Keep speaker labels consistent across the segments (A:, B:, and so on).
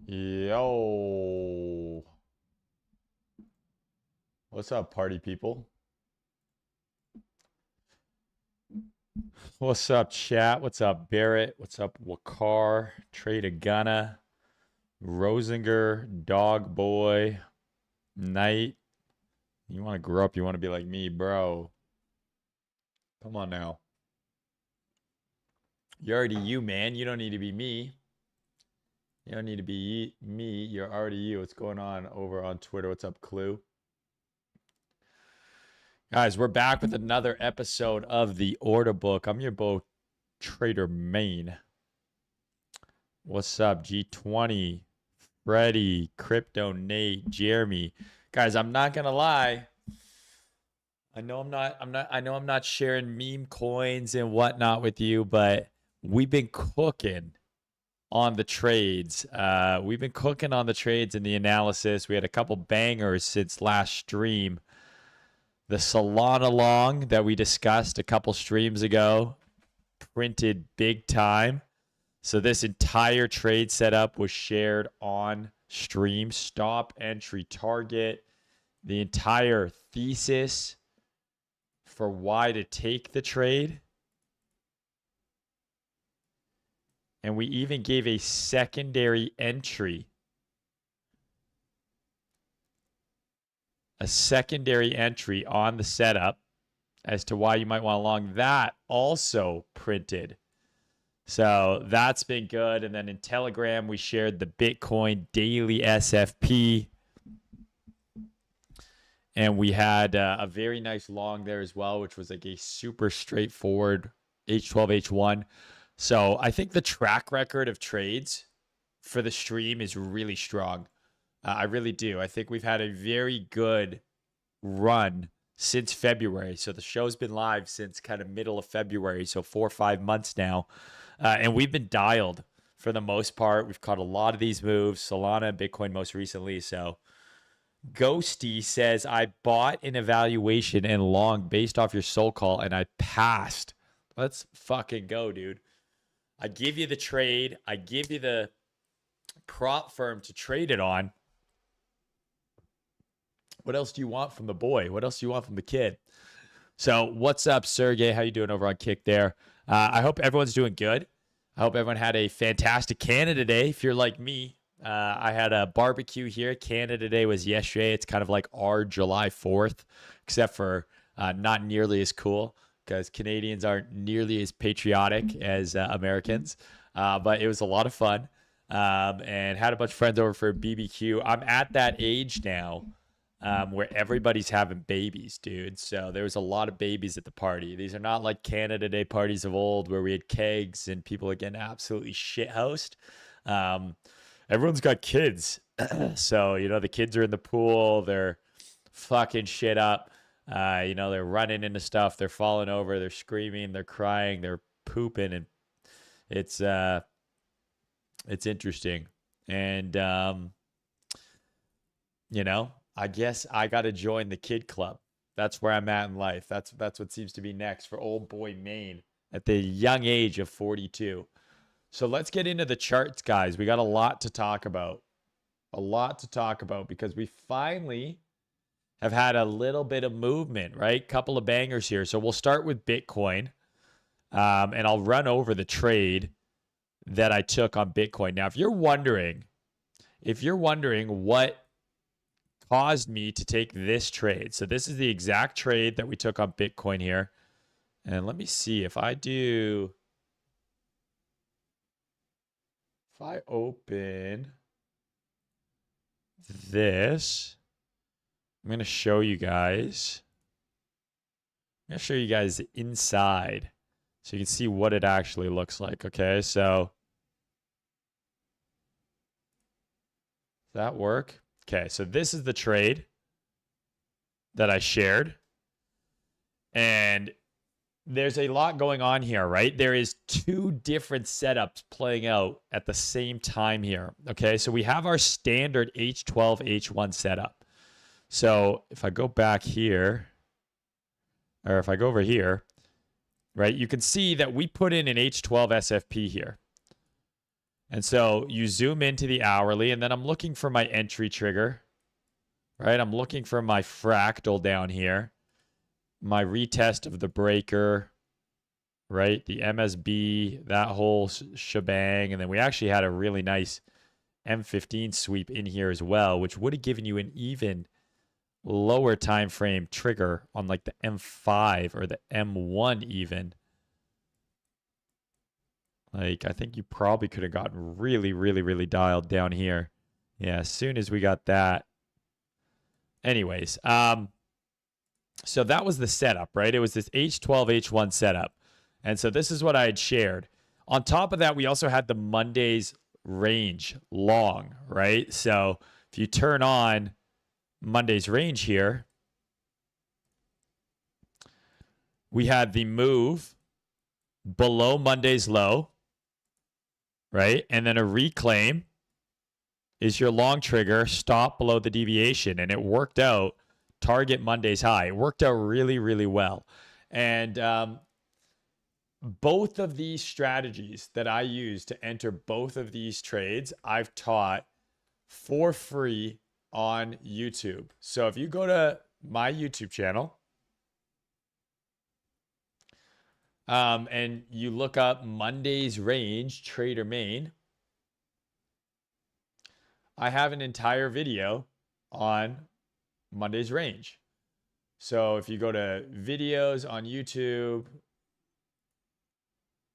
A: Yo. What's up, party people? What's up, chat? What's up, Barrett? What's up, Wakar? Trader Gunna, Rosinger, Dog Boy, Knight. You want to grow up, you want to be like me, bro. Come on now. You're already you, man. You don't need to be me. You don't need to be me. You're already you. What's going on over on Twitter? What's up, Clue? Guys, we're back with another episode of the Order Book. I'm your boy, Trader Main. What's up, G20, Freddy, Crypto, Nate, Jeremy. Guys, I'm not gonna lie. I know I'm not sharing meme coins and whatnot with you, but we've been cooking on the trades. We've been cooking on the trades and the analysis. We had a couple bangers since last stream. The Solana long that we discussed a couple streams ago printed big time. So this entire trade setup was shared on stream. Stop, entry, target, the entire thesis for why to take the trade. And we even gave a secondary entry. A secondary entry on the setup as to why you might want to long. That also printed. So that's been good. And then in Telegram, we shared the Bitcoin daily SFP. And we had a very nice long there as well, which was like a super straightforward H12, H1. So I think the track record of trades for the stream is really strong. I really do. I think we've had a very good run since February. So the show's been live since kind of middle of February. So 4 or 5 months now. And we've been dialed for the most part. We've caught a lot of these moves. Solana and Bitcoin most recently. So Ghosty says, I bought an evaluation and long based off your soul call and I passed. Let's fucking go, dude. I give you the trade. I give you the prop firm to trade it on. What else do you want from the boy? What else do you want from the kid? So what's up, Sergey? How you doing over on Kick there? I hope everyone's doing good. I hope everyone had a fantastic Canada Day. If you're like me, I had a barbecue here. Canada Day was yesterday. It's kind of like our July 4th, except for not nearly as cool because Canadians aren't nearly as patriotic as Americans. But it was a lot of fun and had a bunch of friends over for a BBQ. I'm at that age now where everybody's having babies, dude. So there was a lot of babies at the party. These are not like Canada Day parties of old where we had kegs and people are getting absolutely shit-housed. Everyone's got kids. So, you know, the kids are in the pool. They're fucking shit up. You know, they're running into stuff. They're falling over. They're screaming. They're crying. They're pooping. And it's interesting. And, you know, I guess I got to join the kid club. That's where I'm at in life. That's what seems to be next for old boy Maine at the young age of 42. So let's get into the charts, guys. We got a lot to talk about. A lot to talk about because we finally have had a little bit of movement, right? Couple of bangers here. So we'll start with Bitcoin. And I'll run over the trade that I took on Bitcoin. Now, if you're wondering what caused me to take this trade. So this is the exact trade that we took on Bitcoin here. And let me see if I open this, I'm going to show you guys. I'm going to show you guys the inside so you can see what it actually looks like. Okay, so does that work? Okay, so this is the trade that I shared. And there's a lot going on here, right? There is two different setups playing out at the same time here. Okay, so we have our standard H12, H1 setup. So if I go back here, or if I go over here, right, you can see that we put in an H12 SFP here. And so you zoom into the hourly, and then I'm looking for my entry trigger, right? I'm looking for my fractal down here, my retest of the breaker, right? The MSB, that whole shebang. And then we actually had a really nice M15 sweep in here as well, which would have given you an even lower time frame trigger on like the M5 or the M1 even. Like, I think you probably could have gotten really, really, really dialed down here. Yeah, as soon as we got that. Anyways, so that was the setup, right? It was this H12, H1 setup. And so this is what I had shared. On top of that, we also had the Monday's range long, right? So if you turn on Monday's range here, we had the move below Monday's low, right? And then a reclaim is your long trigger, stop below the deviation. And it worked out, target Monday's high. It worked out really, really well. And both of these strategies that I use to enter both of these trades, I've taught for free on YouTube. So if you go to my YouTube channel and you look up Monday's range trader main, I have an entire video on Monday's range. So if you go to videos on YouTube,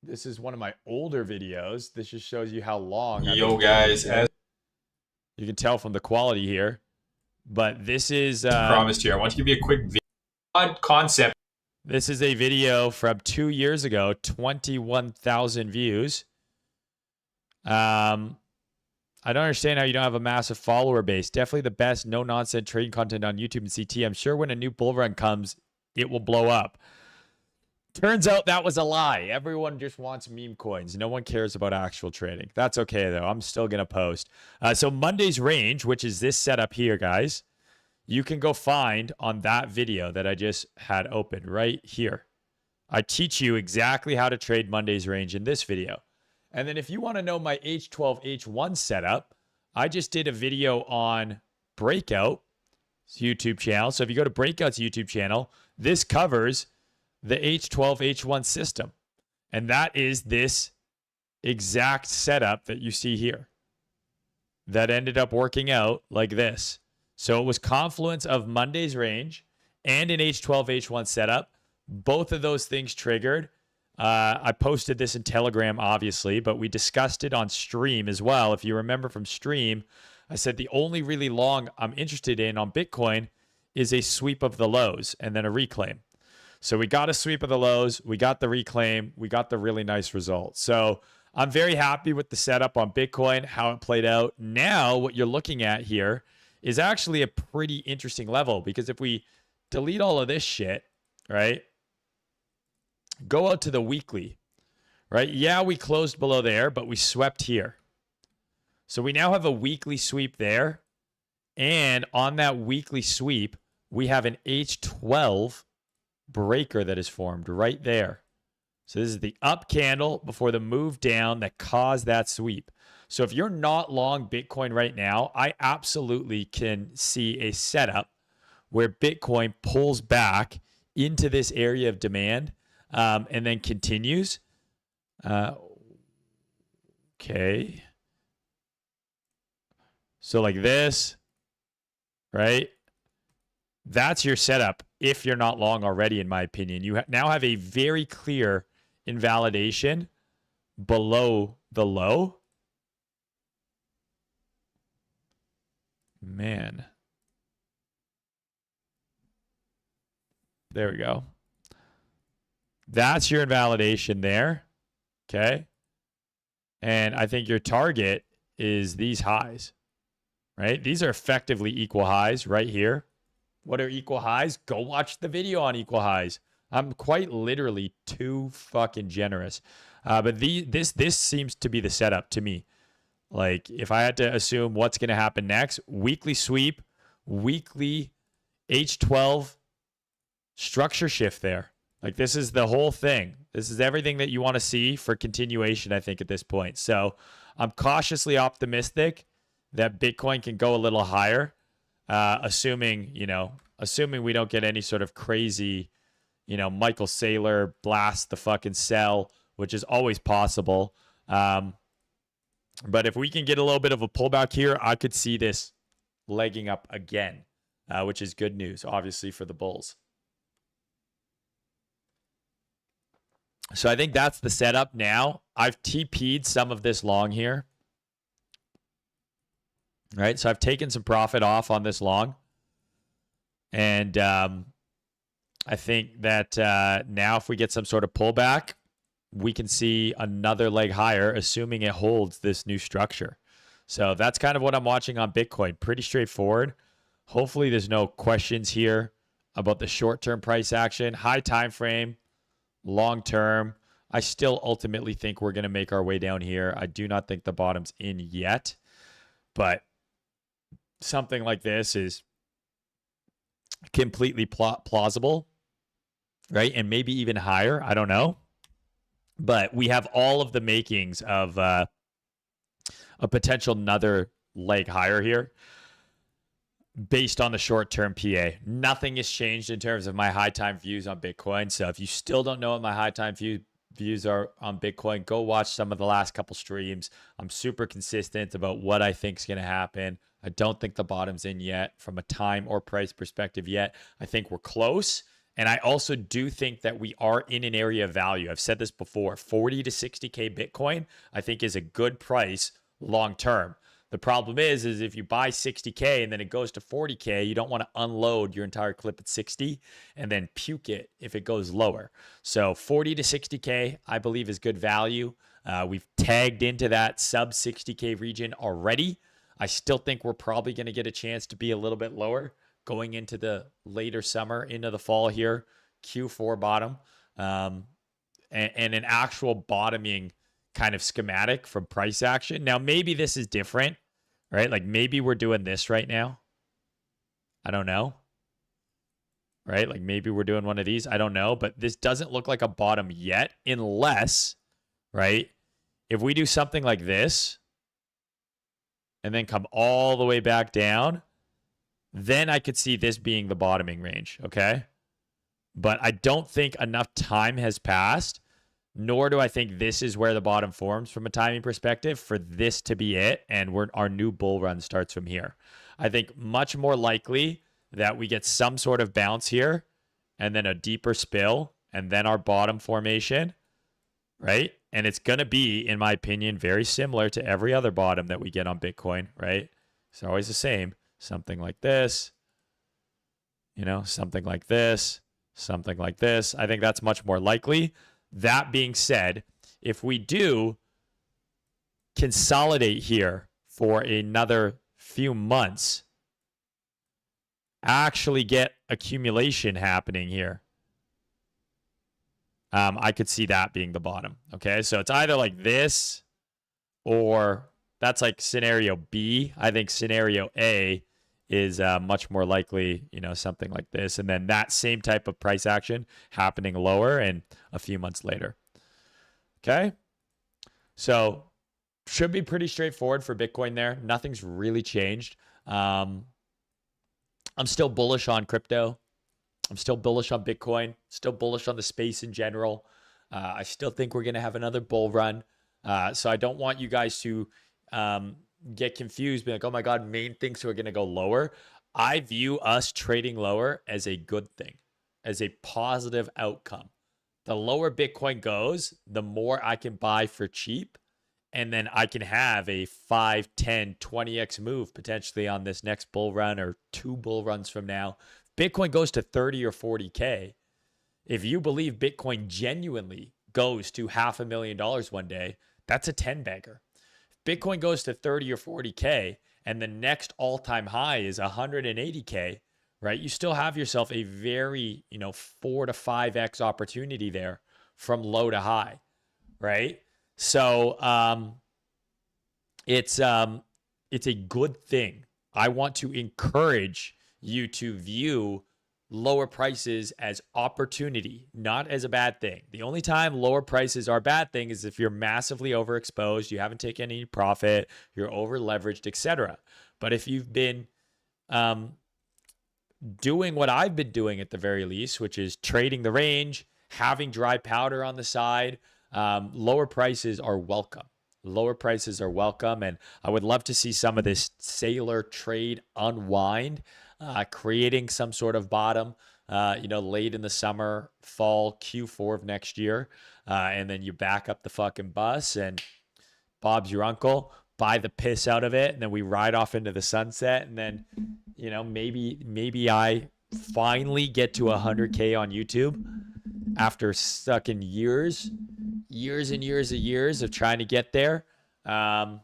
A: this is one of my older videos. This just shows you how long.
B: Yo, guys. As
A: you can tell from the quality here. But this is...
B: promised here, I want to give you a quick odd concept.
A: This is a video from 2 years ago, 21,000 views. I don't understand how you don't have a massive follower base. Definitely the best no-nonsense trading content on YouTube and CT. I'm sure when a new bull run comes, it will blow up. Turns out that was a lie. Everyone just wants meme coins. No one cares about actual trading. That's okay, though. I'm still going to post. So Monday's range, which is this setup here, guys, you can go find on that video that I just had open right here. I teach you exactly how to trade Monday's range in this video. And then if you want to know my H12, H1 setup, I just did a video on Breakout's YouTube channel. So if you go to Breakout's YouTube channel, this covers the H12, H1 system. And that is this exact setup that you see here that ended up working out like this. So it was confluence of Monday's range and an H12, H1 setup. Both of those things triggered. I posted this in Telegram, obviously, but we discussed it on stream as well. If you remember from stream, I said the only really long I'm interested in on Bitcoin is a sweep of the lows and then a reclaim. So we got a sweep of the lows, we got the reclaim, we got the really nice result. So I'm very happy with the setup on Bitcoin, how it played out. Now what you're looking at here is actually a pretty interesting level, because if we delete all of this shit, right, go out to the weekly, right? Yeah, we closed below there, but we swept here. So we now have a weekly sweep there. And on that weekly sweep, we have an H12 breaker that is formed right there. So this is the up candle before the move down that caused that sweep. So if you're not long Bitcoin right now, I absolutely can see a setup where Bitcoin pulls back into this area of demand and then continues. Okay. So like this, right? That's your setup if you're not long already, in my opinion. You now have a very clear invalidation below the low. Man. There we go. That's your invalidation there. Okay. And I think your target is these highs, right? These are effectively equal highs right here. What are equal highs? Go watch the video on equal highs. I'm quite literally too fucking generous. But this seems to be the setup to me. Like, if I had to assume what's going to happen next, weekly sweep, weekly H12 structure shift there. Like, this is the whole thing. This is everything that you want to see for continuation, I think, at this point. So I'm cautiously optimistic that Bitcoin can go a little higher, assuming we don't get any sort of crazy, Michael Saylor blast the fucking sell, which is always possible. But if we can get a little bit of a pullback here, I could see this legging up again, which is good news, obviously, for the bulls. So I think that's the setup now. I've TP'd some of this long here. Right, so I've taken some profit off on this long. And I think that now if we get some sort of pullback, we can see another leg higher, assuming it holds this new structure. So that's kind of what I'm watching on Bitcoin. Pretty straightforward. Hopefully there's no questions here about the short-term price action. High time frame, long-term. I still ultimately think we're going to make our way down here. I do not think the bottom's in yet. But something like this is completely plausible, right? And maybe even higher. I don't know. But we have all of the makings of a potential another leg higher here based on the short-term PA. Nothing has changed in terms of my high time views on Bitcoin. So if you still don't know what my high time views are on Bitcoin, go watch some of the last couple streams. I'm super consistent about what I think is going to happen. I don't think the bottom's in yet from a time or price perspective yet. I think we're close. And I also do think that we are in an area of value. I've said this before, 40 to 60K Bitcoin, I think is a good price long term. The problem is if you buy 60K and then it goes to 40K, you don't want to unload your entire clip at 60 and then puke it if it goes lower. So 40 to 60K, I believe, is good value. We've tagged into that sub 60K region already. I still think we're probably going to get a chance to be a little bit lower going into the later summer, into the fall here, Q4 bottom, and an actual bottoming kind of schematic from price action. Now, maybe this is different, right? Like maybe we're doing this right now. I don't know, right? Like maybe we're doing one of these. I don't know, but this doesn't look like a bottom yet unless, right, if we do something like this and then come all the way back down, then I could see this being the bottoming range, okay? But I don't think enough time has passed, nor do I think this is where the bottom forms from a timing perspective for this to be it, and our new bull run starts from here. I think much more likely that we get some sort of bounce here, and then a deeper spill, and then our bottom formation, right? And it's going to be, in my opinion, very similar to every other bottom that we get on Bitcoin, right? It's always the same. Something like this, something like this, something like this. I think that's much more likely. That being said, if we do consolidate here for another few months, actually get accumulation happening here, I could see that being the bottom. Okay, so it's either like this or that's like scenario B. I think scenario A is much more likely, something like this. And then that same type of price action happening lower and a few months later. Okay. So should be pretty straightforward for Bitcoin there. Nothing's really changed. I'm still bullish on crypto. I'm still bullish on Bitcoin. Still bullish on the space in general. I still think we're going to have another bull run. So I don't want you guys to get confused, be like, oh my God, Maine thinks we're going to go lower. I view us trading lower as a good thing, as a positive outcome. The lower Bitcoin goes, the more I can buy for cheap. And then I can have a 5, 10, 20x move potentially on this next bull run or 2 bull runs from now. Bitcoin goes to 30 or 40K. If you believe Bitcoin genuinely goes to $500,000 one day, that's a 10 bagger. Bitcoin goes to 30 or 40K and the next all-time high is 180K, right? You still have yourself a very, 4 to 5x opportunity there from low to high, right? So it's a good thing. I want to encourage you to view lower prices as opportunity, not as a bad thing. The only time lower prices are a bad thing is if you're massively overexposed, you haven't taken any profit, you're over leveraged, etc. But if you've been doing what I've been doing at the very least, which is trading the range, having dry powder on the side, lower prices are welcome. Lower prices are welcome. And I would love to see some of this Saylor trade unwind, creating some sort of bottom, late in the summer, fall, Q4 of next year. And then you back up the fucking bus and Bob's your uncle, buy the piss out of it. And then we ride off into the sunset. And then, maybe I finally get to 100K on YouTube after stuck in years and years of trying to get there. And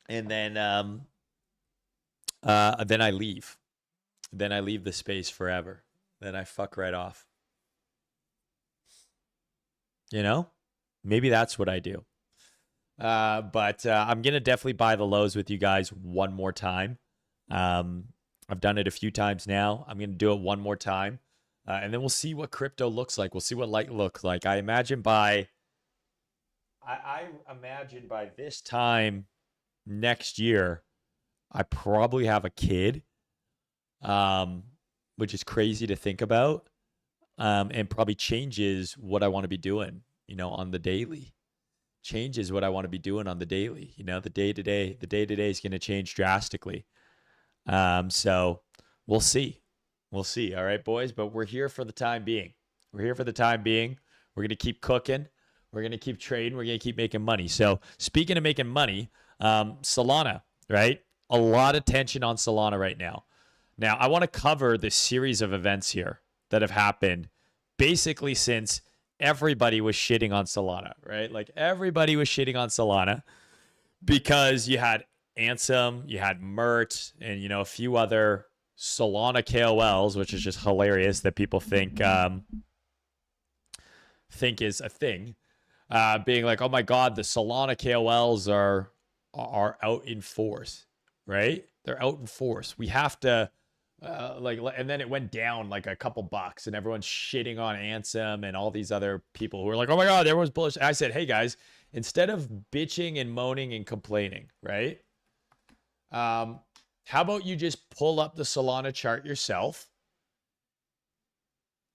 A: then I leave. Then I leave the space forever. Then I fuck right off. Maybe that's what I do. But I'm going to definitely buy the lows with you guys one more time. I've done it a few times now. I'm going to do it one more time. And then we'll see what crypto looks like. We'll see what light looks like. I imagine by this time next year, I probably have a kid, which is crazy to think about, and probably changes what I want to be doing, on the daily. Changes what I want to be doing on the daily. The day-to-day is going to change drastically. So we'll see. We'll see. All right, boys. But we're here for the time being. We're going to keep cooking. We're going to keep trading. We're going to keep making money. So speaking of making money, Solana, right? A lot of tension on Solana right now. Now, I want to cover the series of events here that have happened basically since everybody was shitting on Solana, right? Like everybody was shitting on Solana because you had Ansem, you had Mert, and, a few other Solana KOLs, which is just hilarious that people think is a thing, being like, oh my God, the Solana KOLs are out in force, right? They're out in force. We have to and then it went down like a couple bucks and everyone's shitting on Ansem and all these other people who are like, oh my God, everyone's bullish. I said, hey guys, instead of bitching and moaning and complaining, right? How about you just pull up the Solana chart yourself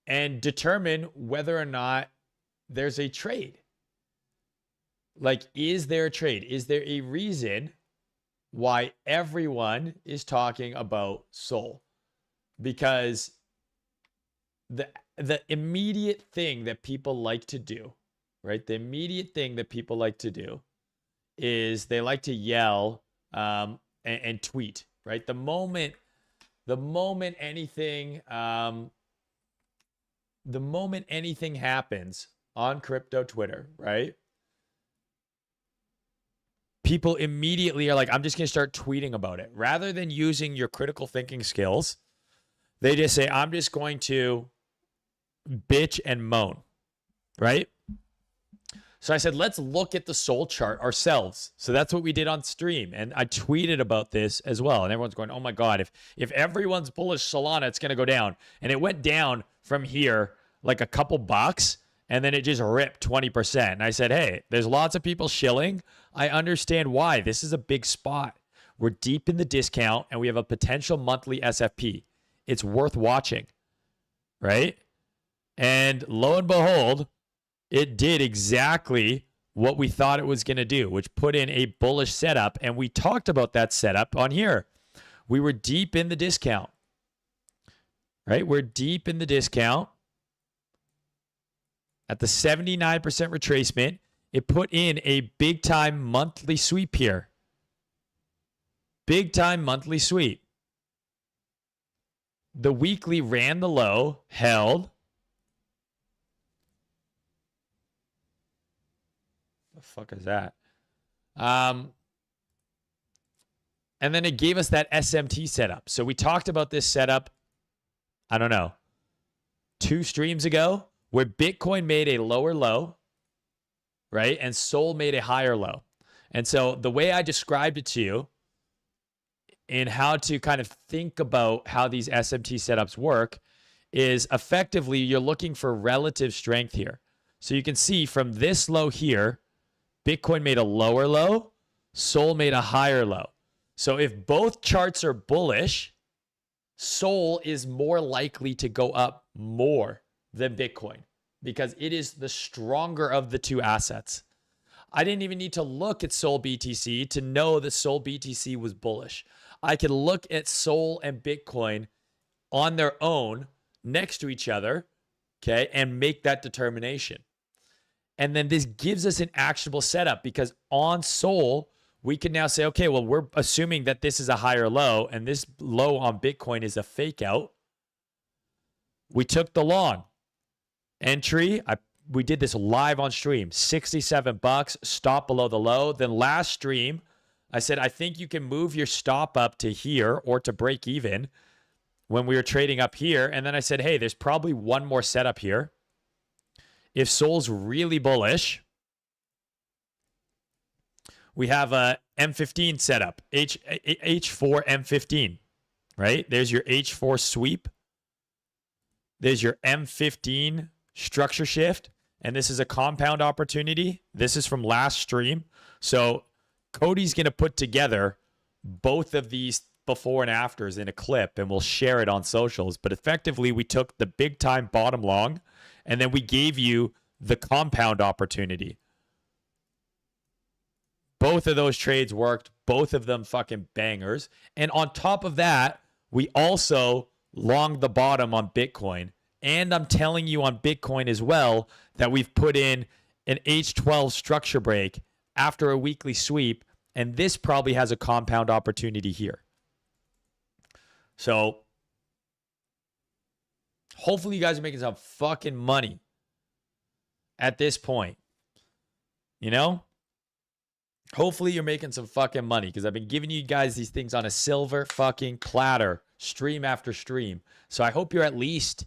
A: and determine whether or not there's a trade? Like, is there a trade? Is there a reason why everyone is talking about Sol? Because the immediate thing that people like to do, right? The immediate thing that people like to do is they like to yell and tweet, right? The moment anything happens on crypto Twitter, right? People immediately are like, I'm just going to start tweeting about it. Rather than using your critical thinking skills, they just say, I'm just going to bitch and moan, right? So I said, let's look at the Sol chart ourselves. So that's what we did on stream. And I tweeted about this as well. And everyone's going, oh my God, if everyone's bullish Solana, it's going to go down. And it went down from here like a couple bucks. And then it just ripped 20%. And I said, hey, there's lots of people shilling. I understand why. This is a big spot. We're deep in the discount and we have a potential monthly SFP. It's worth watching, right? And lo and behold, it did exactly what we thought it was going to do, which put in a bullish setup. And we talked about that setup on here. We were deep in the discount, right? We're deep in the discount. At the 79% retracement, it put in a big time monthly sweep here. Big time monthly sweep. The weekly ran the low, held. The fuck is that? And then it gave us that SMT setup. So we talked about this setup, I don't know, 2 streams ago, where Bitcoin made a lower low, right? And Sol made a higher low. And so the way I described it to you in how to kind of think about how these SMT setups work is effectively you're looking for relative strength here. So you can see from this low here, Bitcoin made a lower low, Sol made a higher low. So if both charts are bullish, Sol is more likely to go up more than Bitcoin because it is the stronger of the two assets. I didn't even need to look at Sol BTC to know that Sol BTC was bullish. I could look at Sol and Bitcoin on their own next to each other, okay, and make that determination. And then this gives us an actionable setup because on Sol, we can now say, okay, well, we're assuming that this is a higher low and this low on Bitcoin is a fake out. We took the long entry. We did this live on stream, $67, stop below the low. Then last stream, I said, I think you can move your stop up to here or to break even when we were trading up here. And then I said, hey, there's probably one more setup here. If Sol's really bullish, we have a M15 setup, H4 M15, right? There's your H4 sweep. There's your M15 structure shift. And this is a compound opportunity. This is from last stream. So Cody's going to put together both of these before and afters in a clip and we'll share it on socials. But effectively, we took the big time bottom long and then we gave you the compound opportunity. Both of those trades worked. Both of them fucking bangers. And on top of that, we also longed the bottom on Bitcoin. And I'm telling you on Bitcoin as well that we've put in an H12 structure break after a weekly sweep. And this probably has a compound opportunity here. So hopefully you guys are making some fucking money at this point. You know? Hopefully you're making some fucking money because I've been giving you guys these things on a silver fucking platter, stream after stream. So I hope you're at least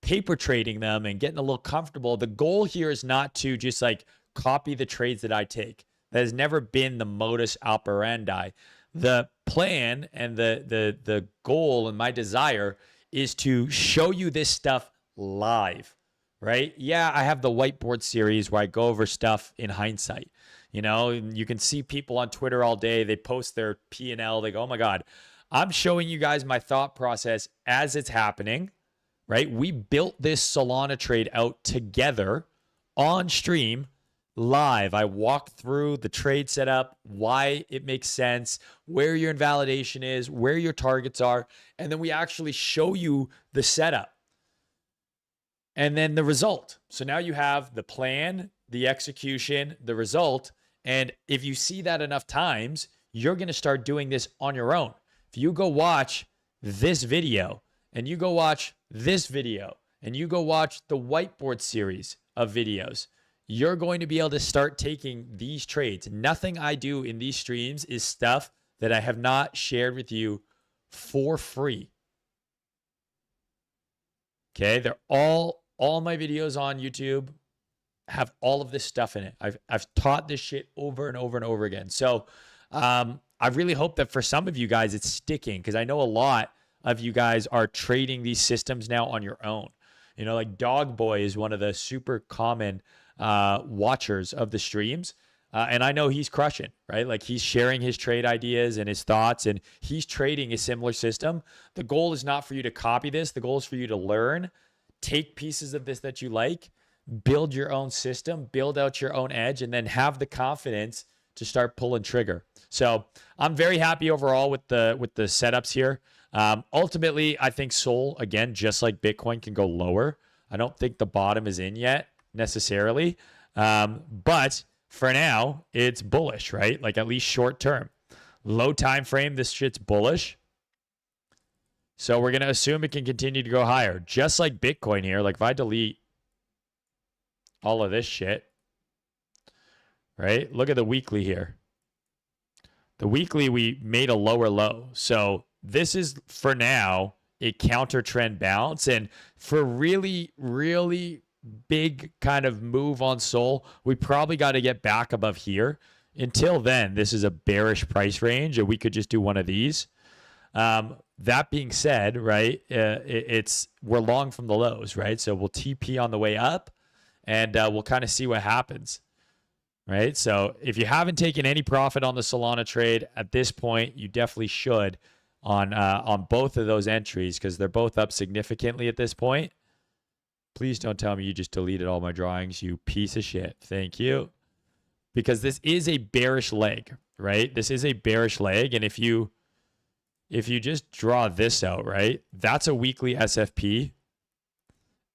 A: paper trading them and getting a little comfortable. The goal here is not to just like copy the trades that I take. That has never been the modus operandi. The plan and the goal and my desire is to show you this stuff live, right? Yeah, I have the whiteboard series where I go over stuff in hindsight. You know, you can see people on Twitter all day. They post their P&L. They go, oh my God, I'm showing you guys my thought process as it's happening, right? We built this Solana trade out together on stream live. I walked through the trade setup, why it makes sense, where your invalidation is, where your targets are, and then we actually show you the setup and then the result. So now you have the plan, the execution, the result. And if you see that enough times, you're going to start doing this on your own. If you go watch this video and you go watch this video and you go watch the whiteboard series of videos, you're going to be able to start taking these trades. Nothing I do in these streams is stuff that I have not shared with you for free. Okay, they're all my videos on YouTube have all of this stuff in it. I've taught this shit over and over and over again. So I really hope that for some of you guys it's sticking because I know a lot of you guys are trading these systems now on your own. You know, like Dog Boy is one of the super common watchers of the streams. And I know he's crushing, right? Like he's sharing his trade ideas and his thoughts and he's trading a similar system. The goal is not for you to copy this. The goal is for you to learn, take pieces of this that you like, build your own system, build out your own edge, and then have the confidence to start pulling trigger. So I'm very happy overall with the setups here. Ultimately, I think Sol, again, just like Bitcoin, can go lower. I don't think the bottom is in yet necessarily. But for now, it's bullish, right? Like at least short term. Low time frame, this shit's bullish. So we're going to assume it can continue to go higher. Just like Bitcoin here. Like if I delete all of this shit, right? Look at the weekly here. The weekly, we made a lower low. So this is, for now, a counter trend bounce. And for really, really big kind of move on Sol, we probably got to get back above here. Until then, this is a bearish price range, and we could just do one of these. That being said, right, we're long from the lows, right? So we'll TP on the way up, and we'll kind of see what happens, right? So if you haven't taken any profit on the Solana trade at this point, you definitely should on both of those entries because they're both up significantly at this point. Please don't tell me you just deleted all my drawings, you piece of shit. Thank you. Because this is a bearish leg, right? This is a bearish leg. And if you just draw this out, right? That's a weekly SFP.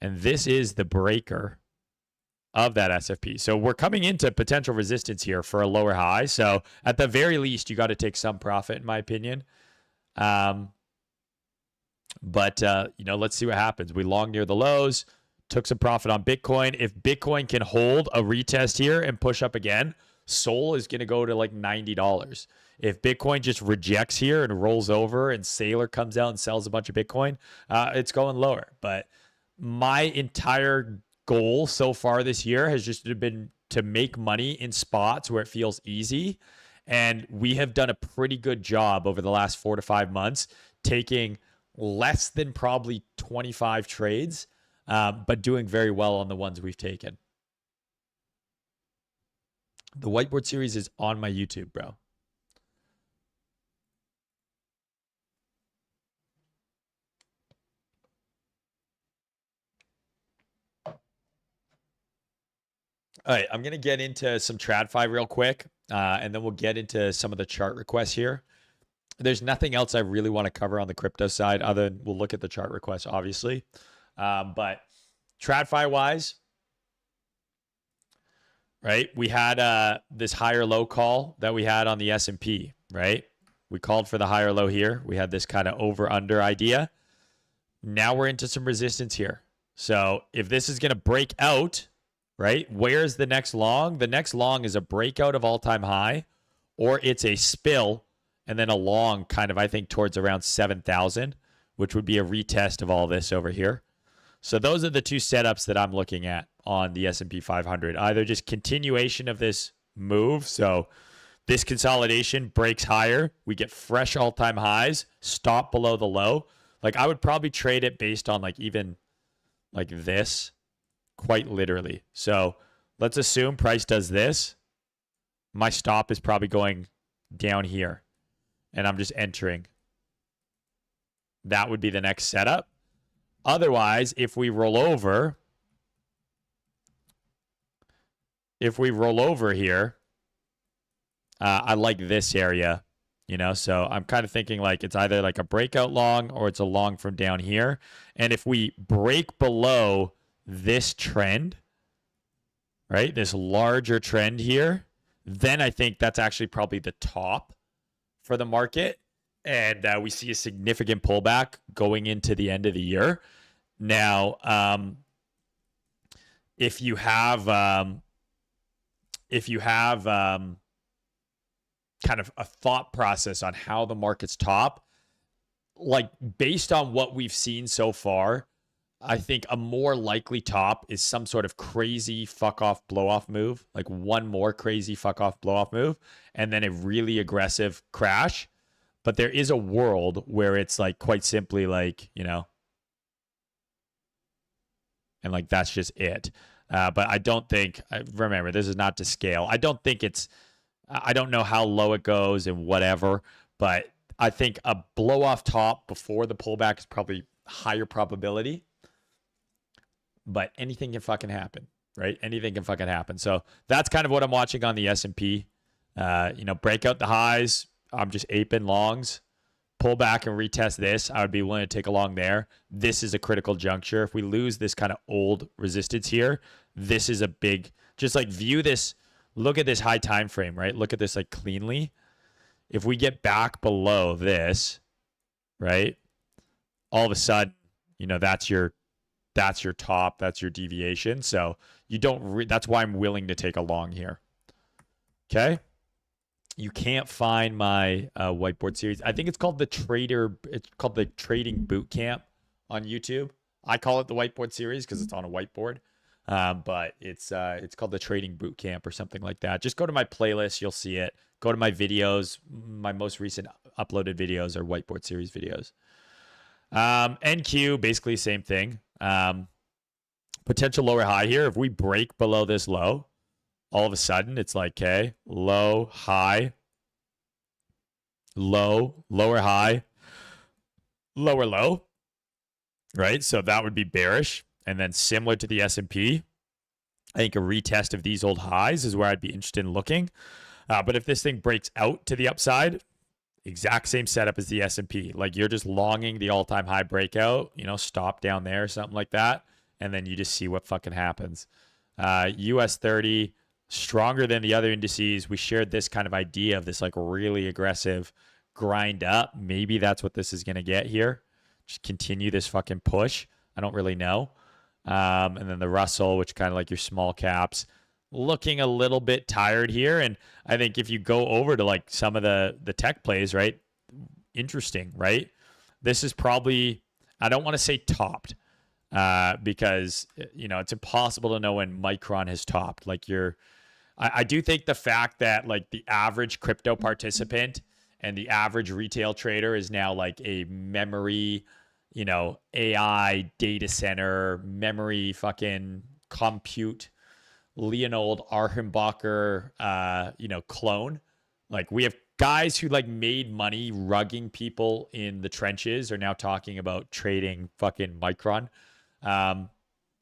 A: And this is the breaker of that SFP. So we're coming into potential resistance here for a lower high. So at the very least, you got to take some profit, in my opinion. But let's see what happens. We long near the lows. Took some profit on Bitcoin. If Bitcoin can hold a retest here and push up again, Sol is going to go to like $90. If Bitcoin just rejects here and rolls over and Saylor comes out and sells a bunch of Bitcoin, it's going lower. But my entire goal so far this year has just been to make money in spots where it feels easy. And we have done a pretty good job over the last 4 to 5 months taking less than probably 25 trades, but doing very well on the ones we've taken. The whiteboard series is on my YouTube, bro. All right, I'm going to get into some TradFi real quick, and then we'll get into some of the chart requests here. There's nothing else I really want to cover on the crypto side other than we'll look at the chart requests, obviously. But TradFi wise, right? We had this higher low call that we had on the S&P, right? We called for the higher low here. We had this kind of over under idea. Now we're into some resistance here. So if this is going to break out, right? Where's the next long? The next long is a breakout of all-time high, or it's a spill and then a long kind of, I think, towards around 7,000, which would be a retest of all this over here. So those are the two setups that I'm looking at on the S&P 500. Either just continuation of this move. So this consolidation breaks higher. We get fresh all-time highs, stop below the low. Like I would probably trade it based on like even like this, quite literally. So let's assume price does this. My stop is probably going down here and I'm just entering. That would be the next setup. Otherwise, if we roll over here, I like this area, so I'm kind of thinking like it's either like a breakout long or it's a long from down here. And if we break below this trend, right, this larger trend here, then I think that's actually probably the top for the market. And we see a significant pullback going into the end of the year. Now, if you have kind of a thought process on how the market's top, like based on what we've seen so far, I think a more likely top is some sort of crazy fuck off blow off move, like one more crazy fuck off blow off move, and then a really aggressive crash. But there is a world where it's like quite simply like, and like that's just it. But I don't think, remember, this is not to scale. I don't know how low it goes and whatever, but I think a blow off top before the pullback is probably higher probability. But anything can fucking happen, right? Anything can fucking happen. So that's kind of what I'm watching on the S&P. Break out the highs. I'm just aping longs. Pull back and retest this. I would be willing to take a long there. This is a critical juncture. If we lose this kind of old resistance here, this is a big, just like view this, look at this high time frame, right? Look at this like cleanly. If we get back below this, right? All of a sudden, that's your top, that's your deviation. So you don't, that's why I'm willing to take a long here. Okay. You can't find my whiteboard series. I think it's called the Trading Boot Camp on YouTube. I call it the whiteboard series because it's on a whiteboard. But it's called the Trading Boot Camp or something like that. Just go to my playlist, you'll see it. Go to my videos, my most recent uploaded videos or whiteboard series videos. NQ, basically same thing. Potential lower high here. If we break below this low, all of a sudden it's like, okay, low, high, low, lower high, lower low, right? So that would be bearish. And then similar to the S&P, I think a retest of these old highs is where I'd be interested in looking. But if this thing breaks out to the upside, exact same setup as the S&P. Like you're just longing the all-time high breakout, stop down there or something like that. And then you just see what fucking happens. US 30, stronger than the other indices. We shared this kind of idea of this like really aggressive grind up. Maybe that's what this is going to get here. Just continue this fucking push. I don't really know. And then the Russell, which kind of like your small caps, looking a little bit tired here. And I think if you go over to like some of the tech plays, right? Interesting, right? This is probably, I don't want to say topped because, it's impossible to know when Micron has topped. Like I do think the fact that like the average crypto participant and the average retail trader is now like a memory, AI data center, memory fucking compute, Leonard Archambacher, clone. Like we have guys who like made money rugging people in the trenches are now talking about trading fucking Micron.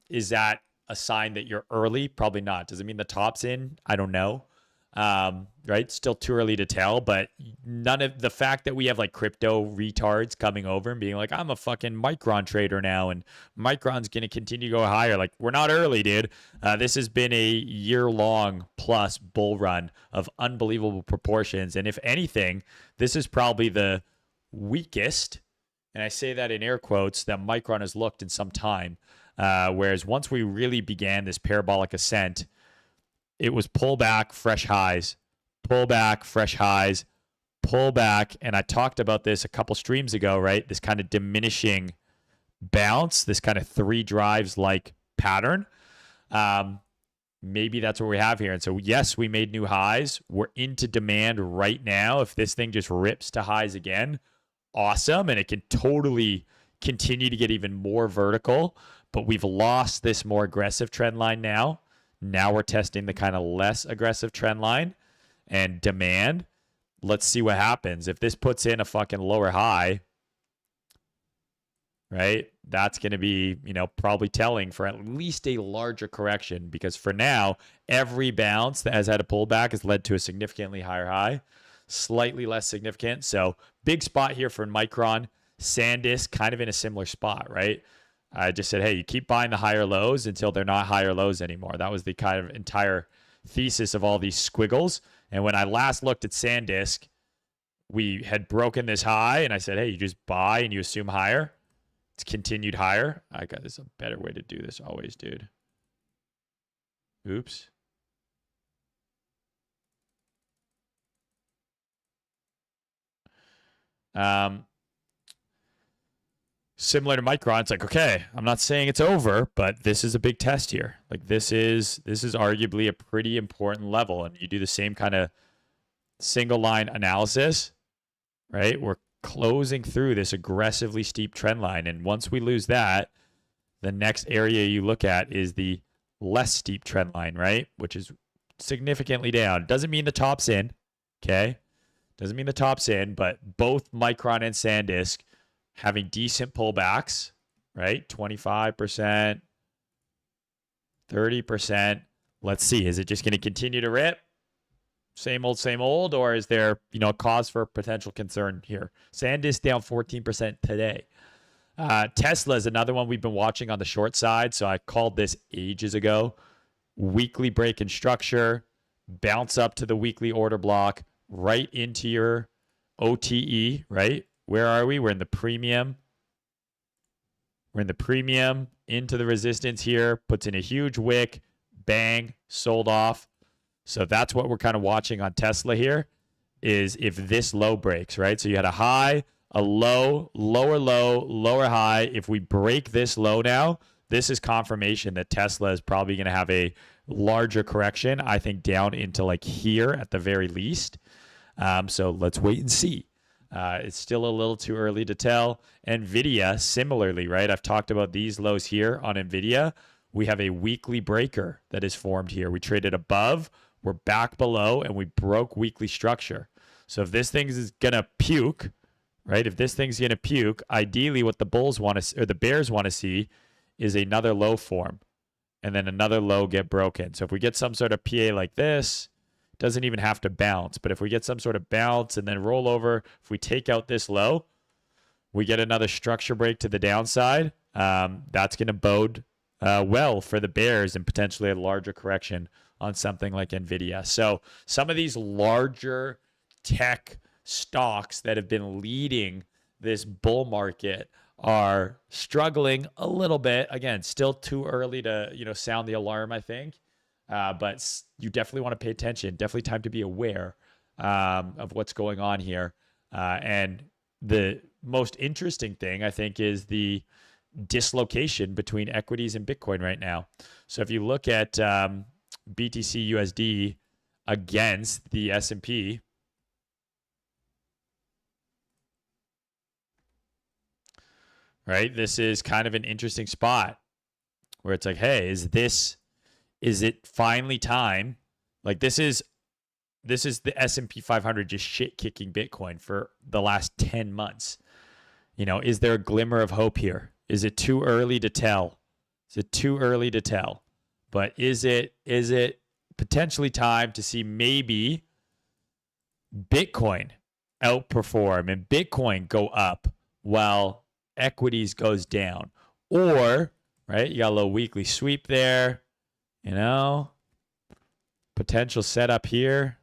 A: Is that a sign that you're early? Probably not. Does it mean the top's in? I don't know. Right? Still too early to tell, but none of the fact that we have like crypto retards coming over and being like, I'm a fucking Micron trader now and Micron's going to continue to go higher. Like we're not early, dude. This has been a year-long plus bull run of unbelievable proportions. And if anything, this is probably the weakest, and I say that in air quotes, that Micron has looked in some time. Whereas once we really began this parabolic ascent, it was pull back, fresh highs, pull back, fresh highs, pull back. And I talked about this a couple streams ago, right? This kind of diminishing bounce, this kind of three drives like pattern. Maybe that's what we have here. And so, yes, we made new highs. We're into demand right now. If this thing just rips to highs again, awesome. And it can totally continue to get even more vertical. But we've lost this more aggressive trend line now. Now we're testing the kind of less aggressive trend line and demand. Let's see what happens. If this puts in a fucking lower high, right, that's going to be, probably telling for at least a larger correction, because for now, every bounce that has had a pullback has led to a significantly higher high, slightly less significant. So big spot here for Micron. Sandisk kind of in a similar spot, right? I just said, hey, you keep buying the higher lows until they're not higher lows anymore. That was the kind of entire thesis of all these squiggles. And when I last looked at Sandisk, we had broken this high, and I said, hey, you just buy and you assume higher. It's continued higher. I got this a better way to do this always, dude. Oops. Similar to Micron, it's like, okay, I'm not saying it's over, but this is a big test here. Like this is arguably a pretty important level. And you do the same kind of single line analysis, right? We're closing through this aggressively steep trend line. And once we lose that, the next area you look at is the less steep trend line, right? Which is significantly down. Doesn't mean the top's in, okay? Doesn't mean the top's in, but both Micron and Sandisk having decent pullbacks, right? 25%, 30%. Let's see. Is it just going to continue to rip? Same old, or is there, a cause for potential concern here? Sandisk down 14% today. Tesla is another one we've been watching on the short side. So I called this ages ago. Weekly break in structure, bounce up to the weekly order block, right into your OTE, right? Where are we? We're in the premium. We're in the premium into the resistance here. Puts in a huge wick. Bang. Sold off. So that's what we're kind of watching on Tesla here, is if this low breaks, right? So you had a high, a low, lower low, lower high. If we break this low now, this is confirmation that Tesla is probably going to have a larger correction, I think down into like here at the very least. So let's wait and see. It's still a little too early to tell. NVIDIA, similarly, right? I've talked about these lows here on NVIDIA. We have a weekly breaker that is formed here. We traded above, we're back below, and we broke weekly structure. So if this thing is going to puke, right? If this thing's going to puke, ideally what the bulls want to, or the bears want to see is another low form and then another low get broken. So if we get some sort of PA like this, it doesn't even have to bounce. But if we get some sort of bounce and then roll over, if we take out this low, we get another structure break to the downside. That's going to bode well for the bears and potentially a larger correction on something like NVIDIA. So some of these larger tech stocks that have been leading this bull market are struggling a little bit. Again, still too early to, sound the alarm, I think. But you definitely want to pay attention. Definitely time to be aware of what's going on here. And the most interesting thing, I think, is the dislocation between equities and Bitcoin right now. So if you look at BTC USD against the S&P, right? This is kind of an interesting spot where it's like, hey, is it finally time? Like this is the S&P 500 just shit kicking Bitcoin for the last 10 months. Is there a glimmer of hope here? Is it too early to tell? But is it potentially time to see maybe Bitcoin outperform and Bitcoin go up while equities goes down? Or, right, you got a little weekly sweep there, potential setup here.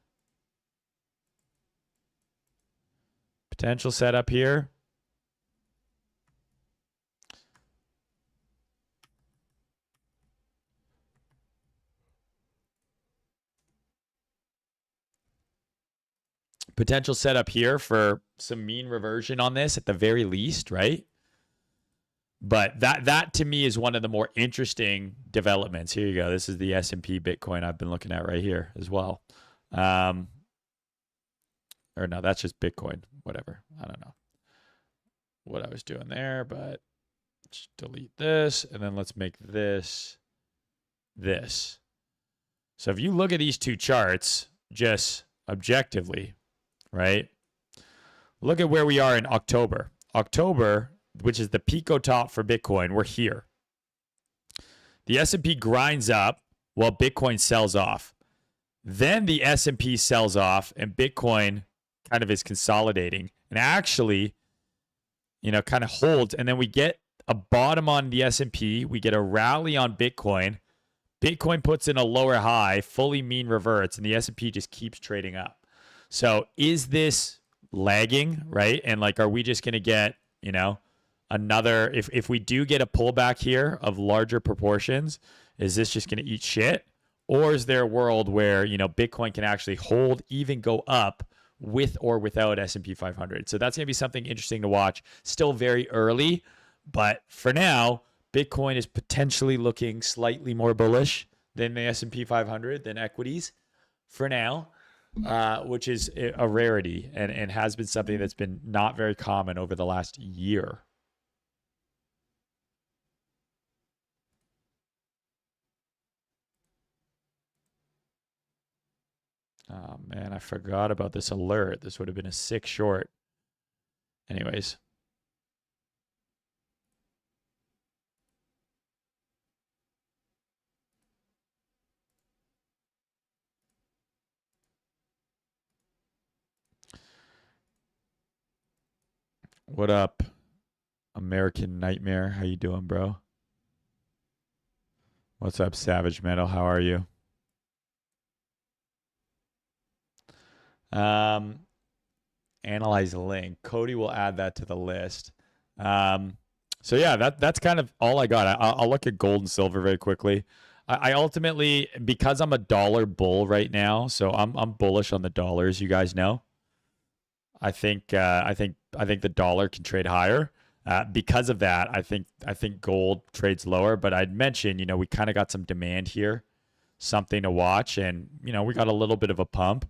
A: Potential setup here. Potential setup here for some mean reversion on this at the very least, right? But that to me is one of the more interesting developments. Here you go. This is the S&P Bitcoin I've been looking at right here as well. Or no, that's just Bitcoin. Whatever. I don't know what I was doing there, but just delete this. And then let's make this. So if you look at these two charts, just objectively, right? Look at where we are in October. October, which is the Pico top for Bitcoin, we're here. The S&P grinds up while Bitcoin sells off. Then the S&P sells off and Bitcoin kind of is consolidating and actually, kind of holds. And then we get a bottom on the S&P. We get a rally on Bitcoin. Bitcoin puts in a lower high, fully mean reverts, and the S&P just keeps trading up. So is this lagging, right? And are we just going to get, another, if we do get a pullback here of larger proportions, is this just going to eat shit? Or is there a world where, Bitcoin can actually hold, even go up with or without S&P 500? So that's going to be something interesting to watch. Still very early, but for now, Bitcoin is potentially looking slightly more bullish than the S&P 500, than equities for now. Which is a rarity and has been something that's been not very common over the last year. Oh, man, I forgot about this alert. This would have been a 6 short. Anyways. What up, American Nightmare? How you doing, bro? What's up, Savage Metal? How are you? Analyze the link. Cody will add that to the list. So yeah, that's kind of all I got. I'll look at gold and silver very quickly. I ultimately, because I'm a dollar bull right now, so I'm bullish on the dollars. You guys know. I think the dollar can trade higher. Because of that, I think gold trades lower. But I'd mentioned, we kind of got some demand here, something to watch, and we got a little bit of a pump.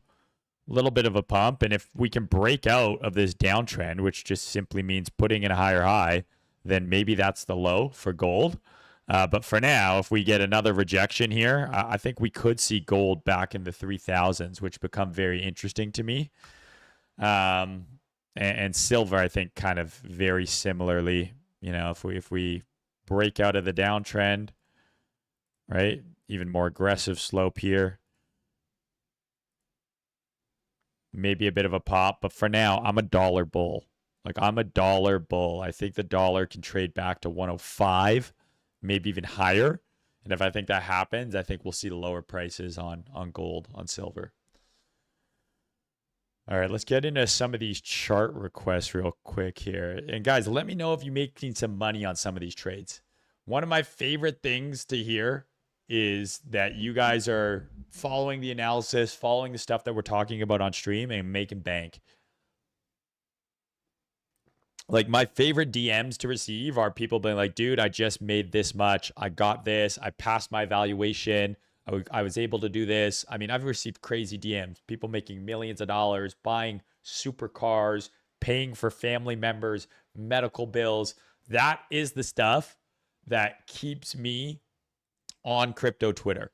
A: little bit of a pump. And if we can break out of this downtrend, which just simply means putting in a higher high, then maybe that's the low for gold. But for now, if we get another rejection here, I think we could see gold back in the 3,000s, which become very interesting to me. And silver, I think, kind of very similarly. You know, if we break out of the downtrend, right? Even more aggressive slope here. Maybe a bit of a pop, but for now, I'm a dollar bull. Like, I'm a dollar bull. I think the dollar can trade back to 105, maybe even higher. And if I think that happens, I think we'll see the lower prices on gold, on silver. All right, let's get into some of these chart requests real quick here. And guys, let me know if you're making some money on some of these trades. One of my favorite things to hear is that you guys are following the analysis, following the stuff that we're talking about on stream, and making bank. Like, my favorite DMs to receive are people being like, dude, I just made this much. I got this. I passed my valuation. I was able to do this. I mean, I've received crazy DMs, people making millions of dollars, buying supercars, paying for family members, medical bills. That is the stuff that keeps me on crypto Twitter.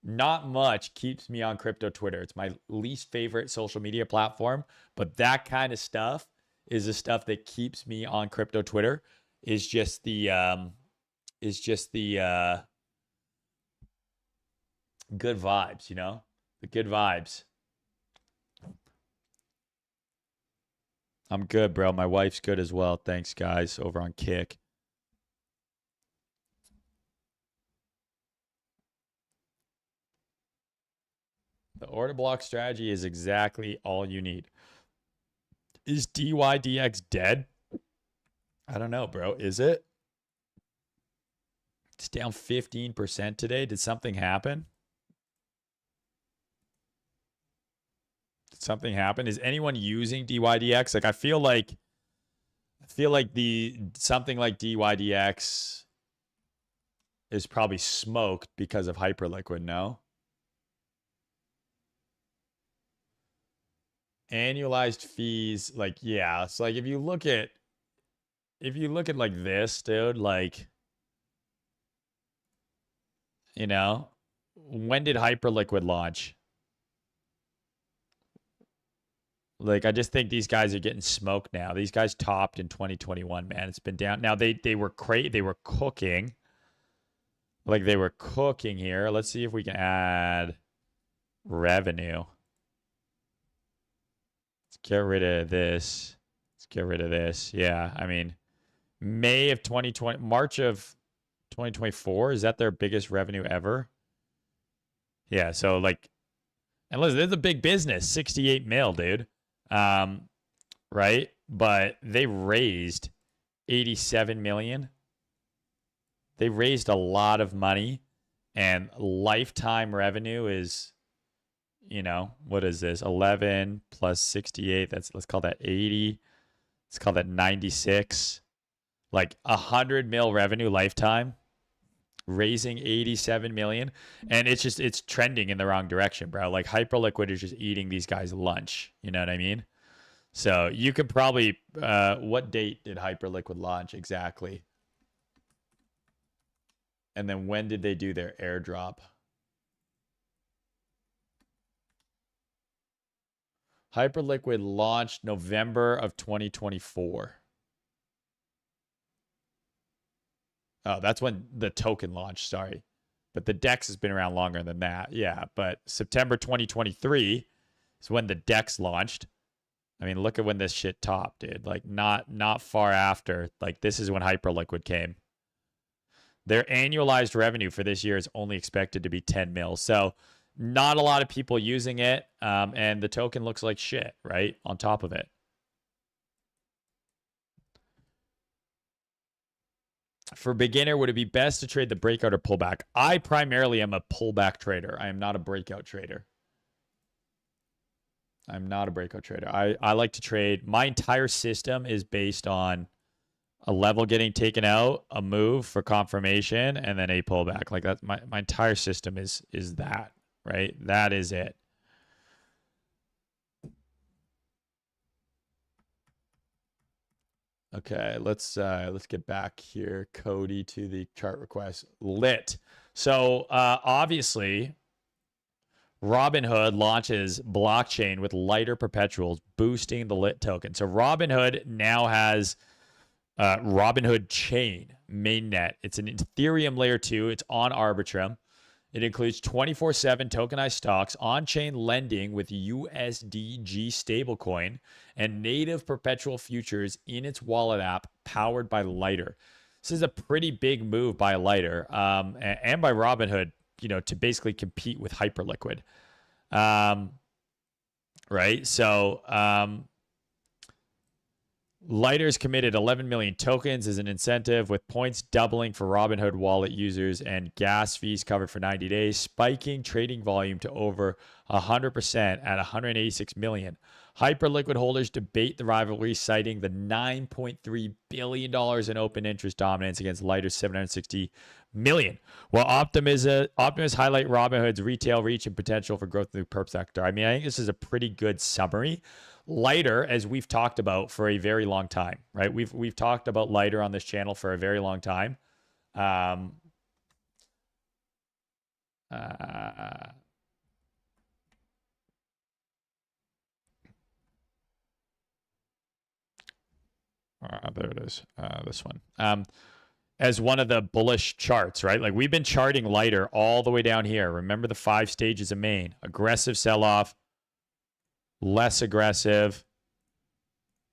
A: Not much keeps me on crypto Twitter. It's my least favorite social media platform, but that kind of stuff is the stuff that keeps me on crypto Twitter. Is just the good vibes, you know? The good vibes. I'm good, bro. My wife's good as well. Thanks, guys, over on Kick. The order block strategy is exactly all you need. Is DYDX dead? I don't know, bro. Is it? It's down 15% today. Did something happen? Did something happen? Is anyone using DYDX? Like, I feel like the something like DYDX is probably smoked because of Hyperliquid, no? Annualized fees, like, yeah, it's like if you look at like this, dude, like, you know, when did Hyperliquid launch? Like, I just think these guys are getting smoked now. These guys topped in 2021, man. It's been down. Now they were cooking. Like, they were cooking here. Let's see if we can add revenue. Let's get rid of this. Let's get rid of this. Yeah, I mean, May of 2020, March of 2024, is that their biggest revenue ever? Yeah, so like, and listen, this is a big business, 68 mil, dude. Right? But they raised 87 million. They raised a lot of money, and lifetime revenue is, you know, what is this? 11 plus 68. Let's call that 80. Let's call that 96. Like 100 mil revenue lifetime, raising 87 million. And it's trending in the wrong direction, bro. Like, Hyperliquid is just eating these guys lunch. You know what I mean? So you could probably, what date did Hyperliquid launch exactly? And then when did they do their airdrop? Hyperliquid launched November of 2024. Oh, that's when the token launched, sorry. But the DEX has been around longer than that. Yeah, but September 2023 is when the DEX launched. I mean, look at when this shit topped, dude. Like, not far after. Like, this is when Hyperliquid came. Their annualized revenue for this year is only expected to be 10 mil. So not a lot of people using it. And the token looks like shit, right? On top of it. For beginner, would it be best to trade the breakout or pullback? I primarily am a pullback trader. I am not a breakout trader. I'm not a breakout trader. I like to trade. My entire system is based on a level getting taken out, a move for confirmation, and then a pullback. Like, that's my entire system is that, right? That is it. Okay, let's get back here, Cody, to the chart request. Lit. So obviously, Robinhood launches blockchain with lighter perpetuals, boosting the Lit token. So Robinhood now has Robinhood Chain mainnet. It's an Ethereum layer 2. It's on Arbitrum. It includes 24/7 tokenized stocks, on-chain lending with USDG stablecoin, and native perpetual futures in its wallet app powered by Lighter. This is a pretty big move by Lighter and by Robinhood, to basically compete with Hyperliquid. Right? So Lighter's committed 11 million tokens as an incentive, with points doubling for Robinhood wallet users and gas fees covered for 90 days, spiking trading volume to over 100% at 186 million. Hyperliquid holders debate the rivalry, citing the $9.3 billion in open interest dominance against Lighter's 760 million. While optimists highlight Robinhood's retail reach and potential for growth in the perp sector. I mean, I think this is a pretty good summary. Lighter, as we've talked about for a very long time, right? We've talked about Lighter on this channel for a very long time. There it is. This one. As one of the bullish charts, right? Like we've been charting Lighter all the way down here. Remember the 5 stages of main: aggressive sell-off, less aggressive,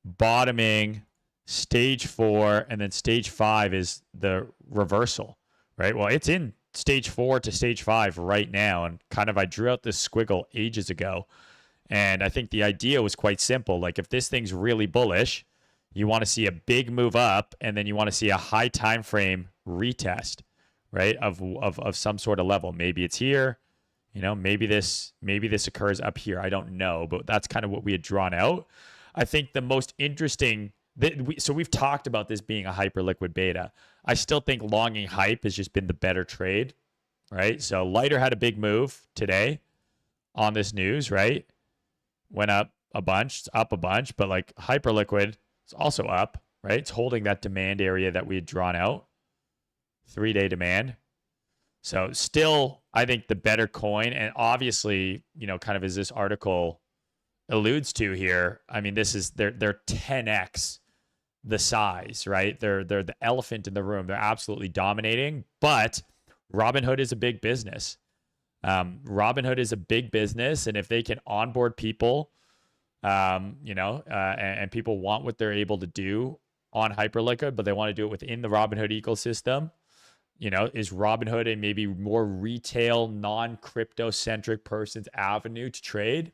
A: bottoming, stage 4, and then stage 5 is the reversal, right? Well, it's in stage 4 to stage 5 right now. And kind of, I drew out this squiggle ages ago. And I think the idea was quite simple. Like if this thing's really bullish, you want to see a big move up, and then you want to see a high time frame retest, right? Of some sort of level. Maybe it's here. Maybe this occurs up here. I don't know, but that's kind of what we had drawn out. I think the most interesting, so we've talked about this being a hyperliquid beta. I still think longing hype has just been the better trade, right? So Lighter had a big move today on this news, right? Went up a bunch, it's up a bunch, but like hyperliquid is also up, right? It's holding that demand area that we had drawn out, 3-day demand. So still, I think the better coin, and obviously, kind of as this article alludes to here, I mean, this is they're 10x the size, right? They're the elephant in the room. They're absolutely dominating, but Robinhood is a big business. Robinhood is a big business, and if they can onboard people, and people want what they're able to do on Hyperliquid, but they want to do it within the Robinhood ecosystem. Is Robinhood a maybe more retail, non-crypto centric person's avenue to trade?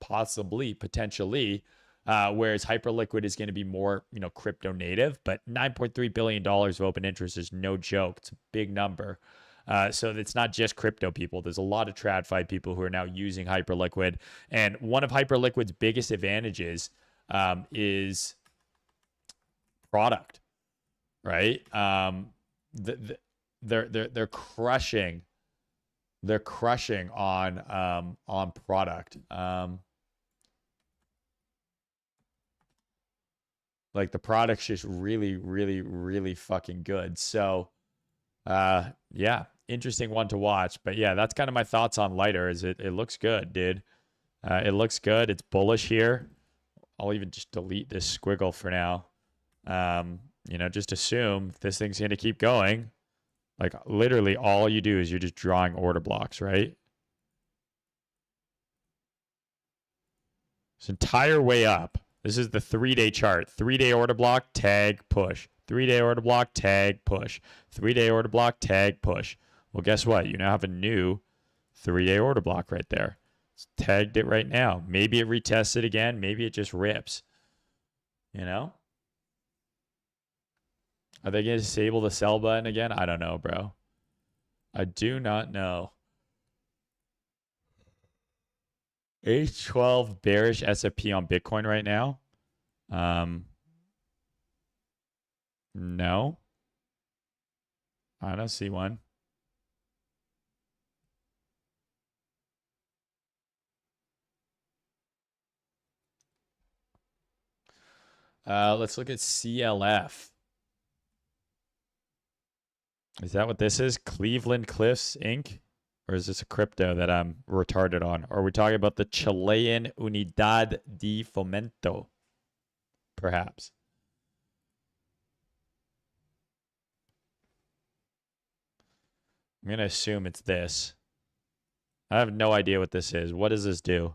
A: Possibly, potentially. Whereas Hyperliquid is going to be more, crypto native. But $9.3 billion of open interest is no joke. It's a big number. So it's not just crypto people. There's a lot of TradFi people who are now using Hyperliquid. And one of Hyperliquid's biggest advantages is product, right? They're crushing on product. Like the product's just really, really, really fucking good. So yeah, interesting one to watch. But yeah, that's kind of my thoughts on Lighter. Is it looks good, dude. It looks good. It's bullish here. I'll even just delete this squiggle for now. Just assume this thing's gonna keep going. Like literally all you do is you're just drawing order blocks, right? This entire way up. This is the 3-day chart. 3-day order block, tag, push. 3-day order block, tag, push. 3-day order block, tag, push. Well, guess what? You now have a new 3-day order block right there. It's tagged it right now. Maybe it retests it again. Maybe it just rips. Are they going to disable the sell button again? I don't know, bro. I do not know. H12 bearish SFP on Bitcoin right now. No. I don't see one. Let's look at CLF. Is that what this is? Cleveland Cliffs Inc.? Or is this a crypto that I'm retarded on? Or are we talking about the Chilean Unidad de Fomento? Perhaps. I'm going to assume it's this. I have no idea what this is. What does this do?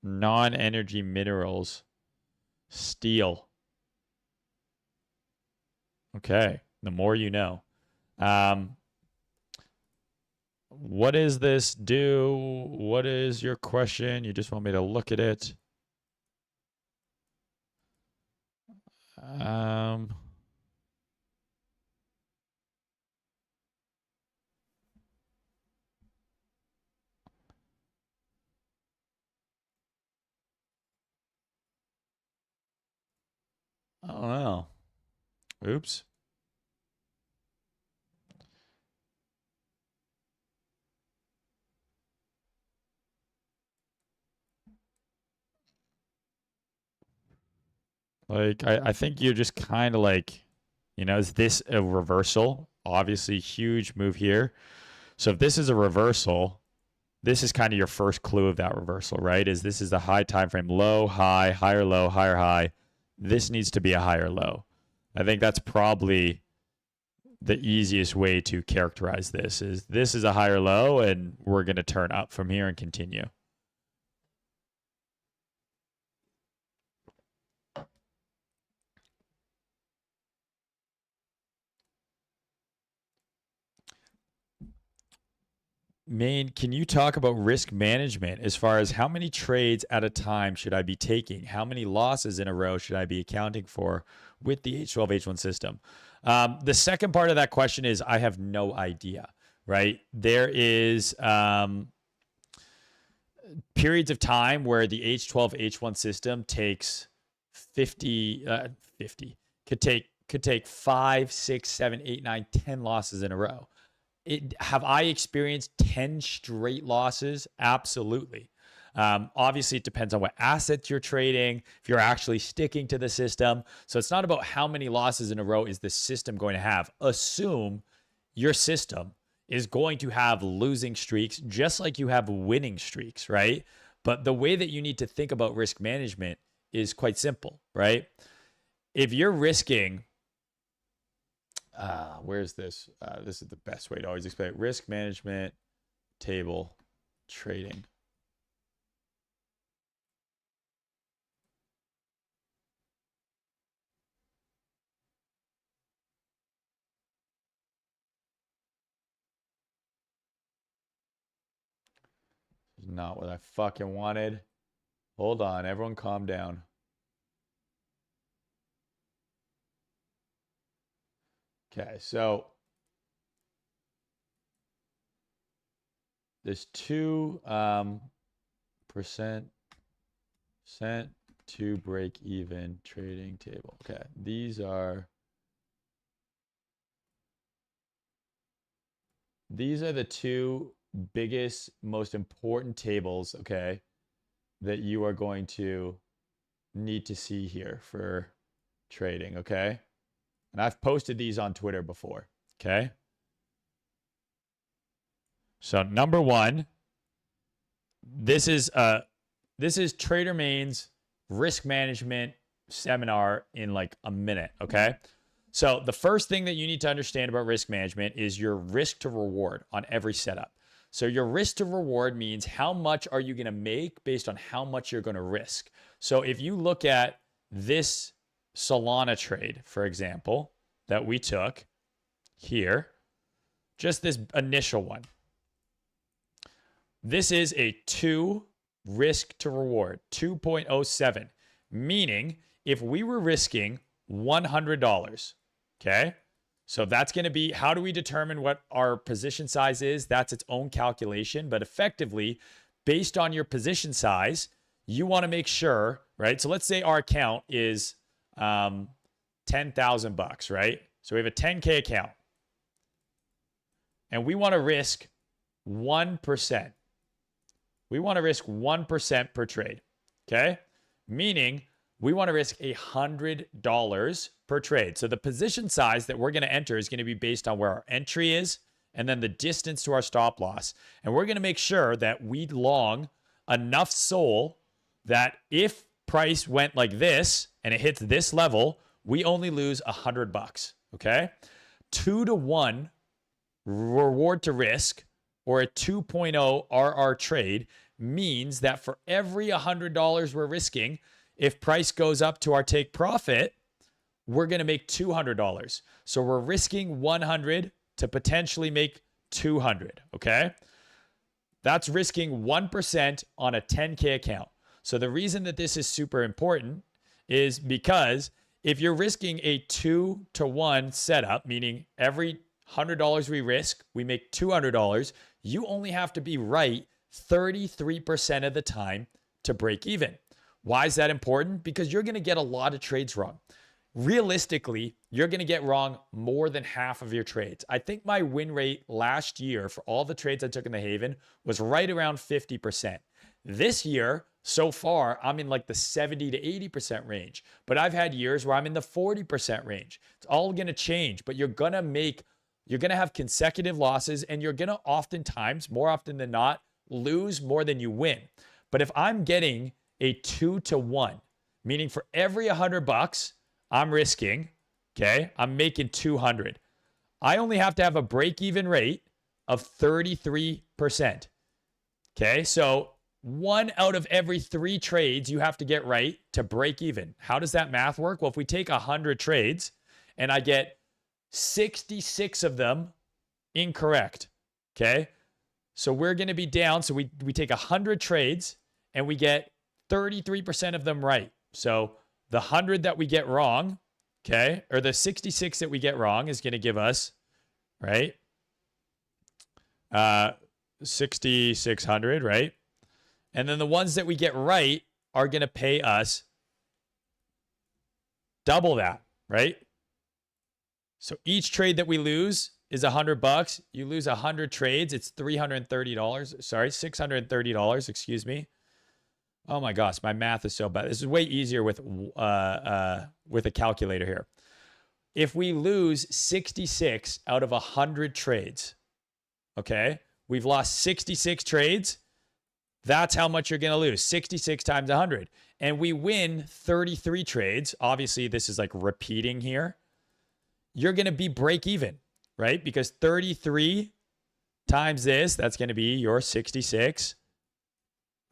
A: Non-energy minerals. Steel. Okay. The more you know. What does this do? What is your question? You just want me to look at it? I don't know. Oops. Like, I think you're just kind of like, you know, is this a reversal? Obviously, huge move here. So if this is a reversal, this is kind of your first clue of that reversal, right? This is the high time frame, low, high, higher, low, higher, high. This needs to be a higher low. I think that's probably the easiest way to characterize this is a higher low, and we're going to turn up from here and continue. Maine, can you talk about risk management as far as how many trades at a time should I be taking? How many losses in a row should I be accounting for with the H12, H1 system? The second part of that question is I have no idea, right? There is periods of time where the H12, H1 system takes 50, could take 5, 6, 7, 8, 9, 10 losses in a row. Have I experienced 10 straight losses? Absolutely. Obviously, it depends on what assets you're trading, if you're actually sticking to the system. So it's not about how many losses in a row is the system going to have. Assume your system is going to have losing streaks just like you have winning streaks, right? But the way that you need to think about risk management is quite simple, right? If you're risking... where's this? This is the best way to always explain it. Risk management table trading. This is not what I fucking wanted. Hold on, everyone calm down. Okay, so there's 2% to break even trading table. Okay, these are the two biggest, most important tables, okay, that you are going to need to see here for trading, okay? And I've posted these on Twitter before, okay? So number one, this is Trader Main's risk management seminar in like a minute, okay? So the first thing that you need to understand about risk management is your risk to reward on every setup. So your risk to reward means how much are you going to make based on how much you're going to risk. So if you look at this Solana trade, for example, that we took here, just this initial one. This is a 2 risk to reward, 2.07, meaning if we were risking $100, okay? So that's going to be, how do we determine what our position size is? That's its own calculation, but effectively, based on your position size, you want to make sure, right? So let's say our account is $10,000, right? So we have a 10K account and we want to risk 1%. We want to risk 1% per trade. Okay? Meaning we want to risk $100 per trade. So the position size that we're going to enter is going to be based on where our entry is and then the distance to our stop loss. And we're going to make sure that we long enough SOL that if price went like this and it hits this level, we only lose $100. Okay? 2-to-1 reward to risk, or a 2.0 RR trade, means that for every $100 we're risking, if price goes up to our take profit, we're going to make $200. So we're risking 100 to potentially make 200. Okay? That's risking 1% on a 10K account. So the reason that this is super important is because if you're risking a 2-to-1 setup, meaning every $100 we risk, we make $200, you only have to be right 33% of the time to break even. Why is that important? Because you're going to get a lot of trades wrong. Realistically, you're going to get wrong more than half of your trades. I think my win rate last year for all the trades I took in the Haven was right around 50%. This year, so far, I'm in like the 70 to 80% range. But I've had years where I'm in the 40% range. It's all going to change, but you're going to have consecutive losses, and you're going to oftentimes, more often than not, lose more than you win. But if I'm getting a 2-to-1, meaning for every $100 I'm risking, okay, I'm making 200. I only have to have a break-even rate of 33%. Okay, so 1 out of every 3 trades you have to get right to break even. How does that math work? Well, if we take 100 trades and I get 66 of them incorrect, okay? So we're going to be down. So we take 100 trades and we get 33% of them right. So the 100 that we get wrong, okay, or the 66 that we get wrong is going to give us, right, 6,600, right? And then the ones that we get right are going to pay us double that, right? So each trade that we lose is $100. You lose 100 trades, it's $330. Sorry, $630, excuse me. Oh my gosh, my math is so bad. This is way easier with a calculator here. If we lose 66 out of 100 trades, okay, we've lost 66 trades. That's how much you're going to lose, 66 times 100. And we win 33 trades. Obviously, this is like repeating here. You're going to be break even, right? Because 33 times this, that's going to be your 66,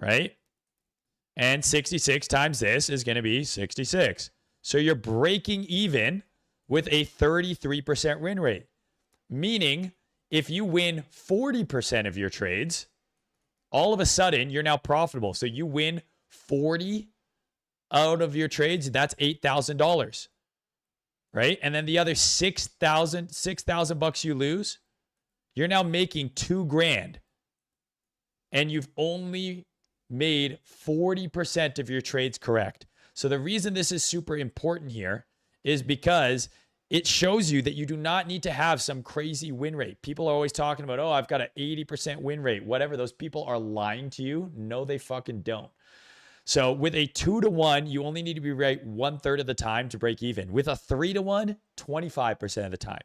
A: right? And 66 times this is going to be 66. So you're breaking even with a 33% win rate. Meaning, if you win 40% of your trades, all of a sudden, you're now profitable. So you win 40 out of your trades, that's $8,000, right? And then the other $6,000 you lose, you're now making $2,000, and you've only made 40% of your trades correct. So the reason this is super important here is because it shows you that you do not need to have some crazy win rate. People are always talking about, oh, I've got an 80% win rate, whatever. Those people are lying to you. No, they fucking don't. So with a 2-to-1, you only need to be right 1/3 of the time to break even. With a 3-to-1, 25% of the time.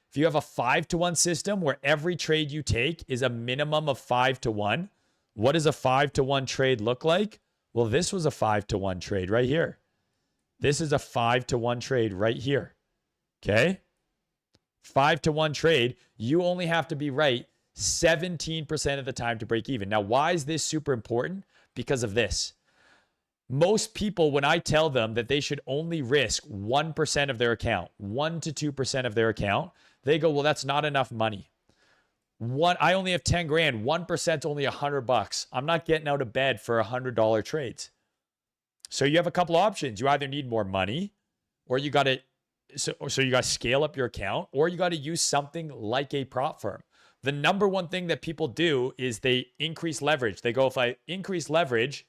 A: If you have a 5-to-1 system where every trade you take is a minimum of 5-to-1, what does a 5-to-1 trade look like? Well, this was a 5-to-1 trade right here. This is a 5-to-1 trade right here. Okay? 5-to-1 trade, you only have to be right 17% of the time to break even. Now, why is this super important? Because of this. Most people, when I tell them that they should only risk 1% of their account, 1 to 2% of their account, they go, well, that's not enough money. I only have 10 grand. 1% only $100. I'm not getting out of bed for $100 trades. So you have a couple options. You either need more money, or you got to you got to scale up your account, or you got to use something like a prop firm. The number one thing that people do is they increase leverage. They go, if I increase leverage,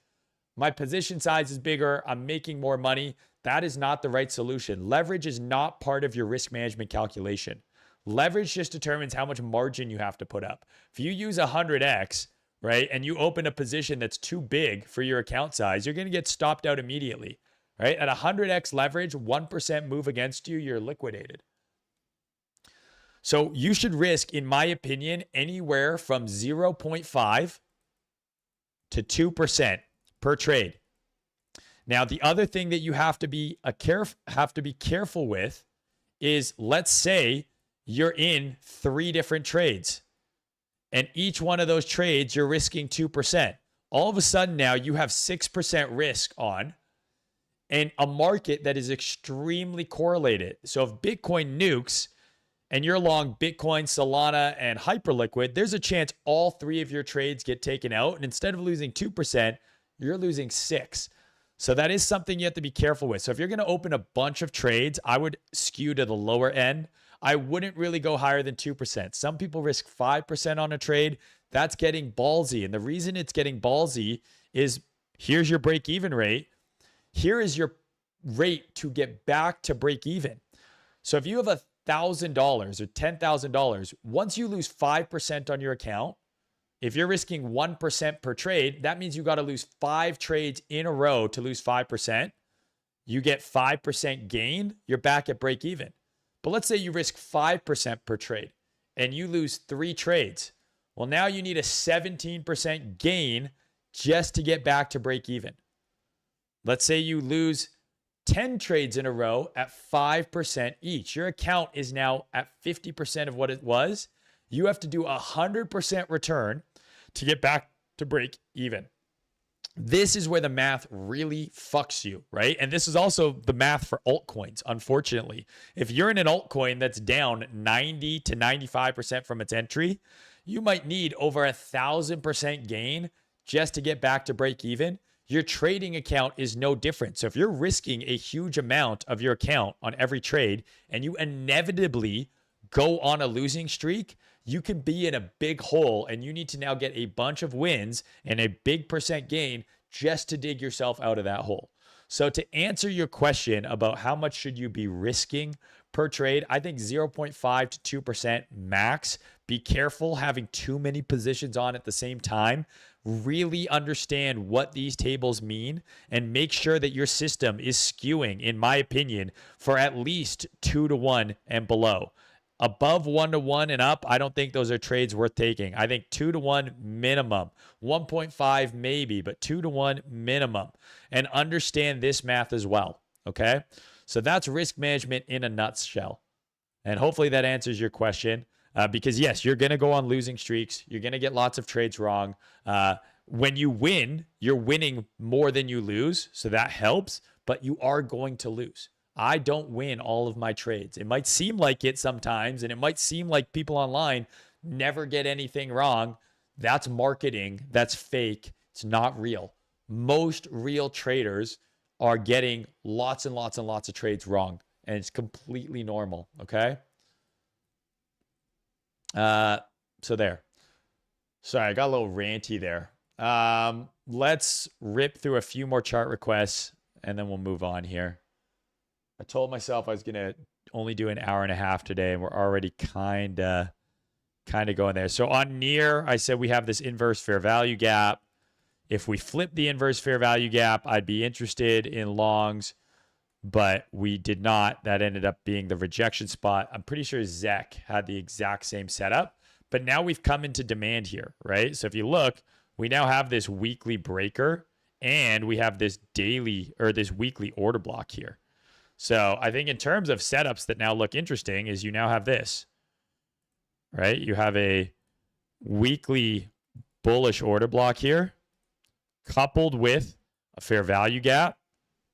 A: my position size is bigger, I'm making more money. That is not the right solution. Leverage is not part of your risk management calculation. Leverage just determines how much margin you have to put up. If you use 100x, right? And you open a position that's too big for your account size, you're going to get stopped out immediately, right? At 100x leverage, 1% move against you, you're liquidated. So you should risk, in my opinion, anywhere from 0.5 to 2% per trade. Now, the other thing that you have to be careful with is, let's say you're in 3 different trades, and each one of those trades you're risking 2%. All of a sudden now you have 6% risk on, and a market that is extremely correlated. So if Bitcoin nukes and you're long Bitcoin, Solana, and Hyperliquid, there's a chance all 3 of your trades get taken out. And instead of losing 2%, you're losing 6%. So that is something you have to be careful with. So if you're going to open a bunch of trades, I would skew to the lower end. I wouldn't really go higher than 2%. Some people risk 5% on a trade. That's getting ballsy. And the reason it's getting ballsy is, here's your break-even rate. Here is your rate to get back to break even. So if you have $1,000 or $10,000, once you lose 5% on your account, if you're risking 1% per trade, that means you got to lose 5 trades in a row to lose 5%. You get 5% gain, you're back at break even. But let's say you risk 5% per trade and you lose 3 trades. Well, now you need a 17% gain just to get back to break even. Let's say you lose 10 trades in a row at 5% each. Your account is now at 50% of what it was. You have to do 100% return to get back to break even. This is where the math really fucks you, right? And this is also the math for altcoins, unfortunately. If you're in an altcoin that's down 90 to 95% from its entry, you might need over 1,000% gain just to get back to break even. Your trading account is no different. So if you're risking a huge amount of your account on every trade and you inevitably go on a losing streak, you can be in a big hole and you need to now get a bunch of wins and a big percent gain just to dig yourself out of that hole. So to answer your question about how much should you be risking per trade, I think 0.5 to 2% max. Be careful having too many positions on at the same time. Really understand what these tables mean and make sure that your system is skewing, in my opinion, for at least 2 to 1 and below. Above 1 to 1 and up, I don't think those are trades worth taking. I think 2 to 1 minimum, 1.5 maybe, but 2 to 1 minimum. And understand this math as well, okay? So that's risk management in a nutshell. And hopefully that answers your question. Because yes, you're going to go on losing streaks. You're going to get lots of trades wrong. When you win, you're winning more than you lose. So that helps, but you are going to lose. I don't win all of my trades. It might seem like it sometimes, and it might seem like people online never get anything wrong. That's marketing. That's fake. It's not real. Most real traders are getting lots and lots and lots of trades wrong, and it's completely normal, okay? So there. Sorry, I got a little ranty there. Let's rip through a few more chart requests, and then we'll move on here. I told myself I was going to only do an hour and a half today, and we're already kind of going there. So on near, I said we have this inverse fair value gap. If we flip the inverse fair value gap, I'd be interested in longs, but we did not. That ended up being the rejection spot. I'm pretty sure Zek had the exact same setup, but now we've come into demand here, right? So if you look, we now have this weekly breaker, and we have this daily or this weekly order block here. So I think in terms of setups that now look interesting is you now have this, right? You have a weekly bullish order block here, coupled with a fair value gap,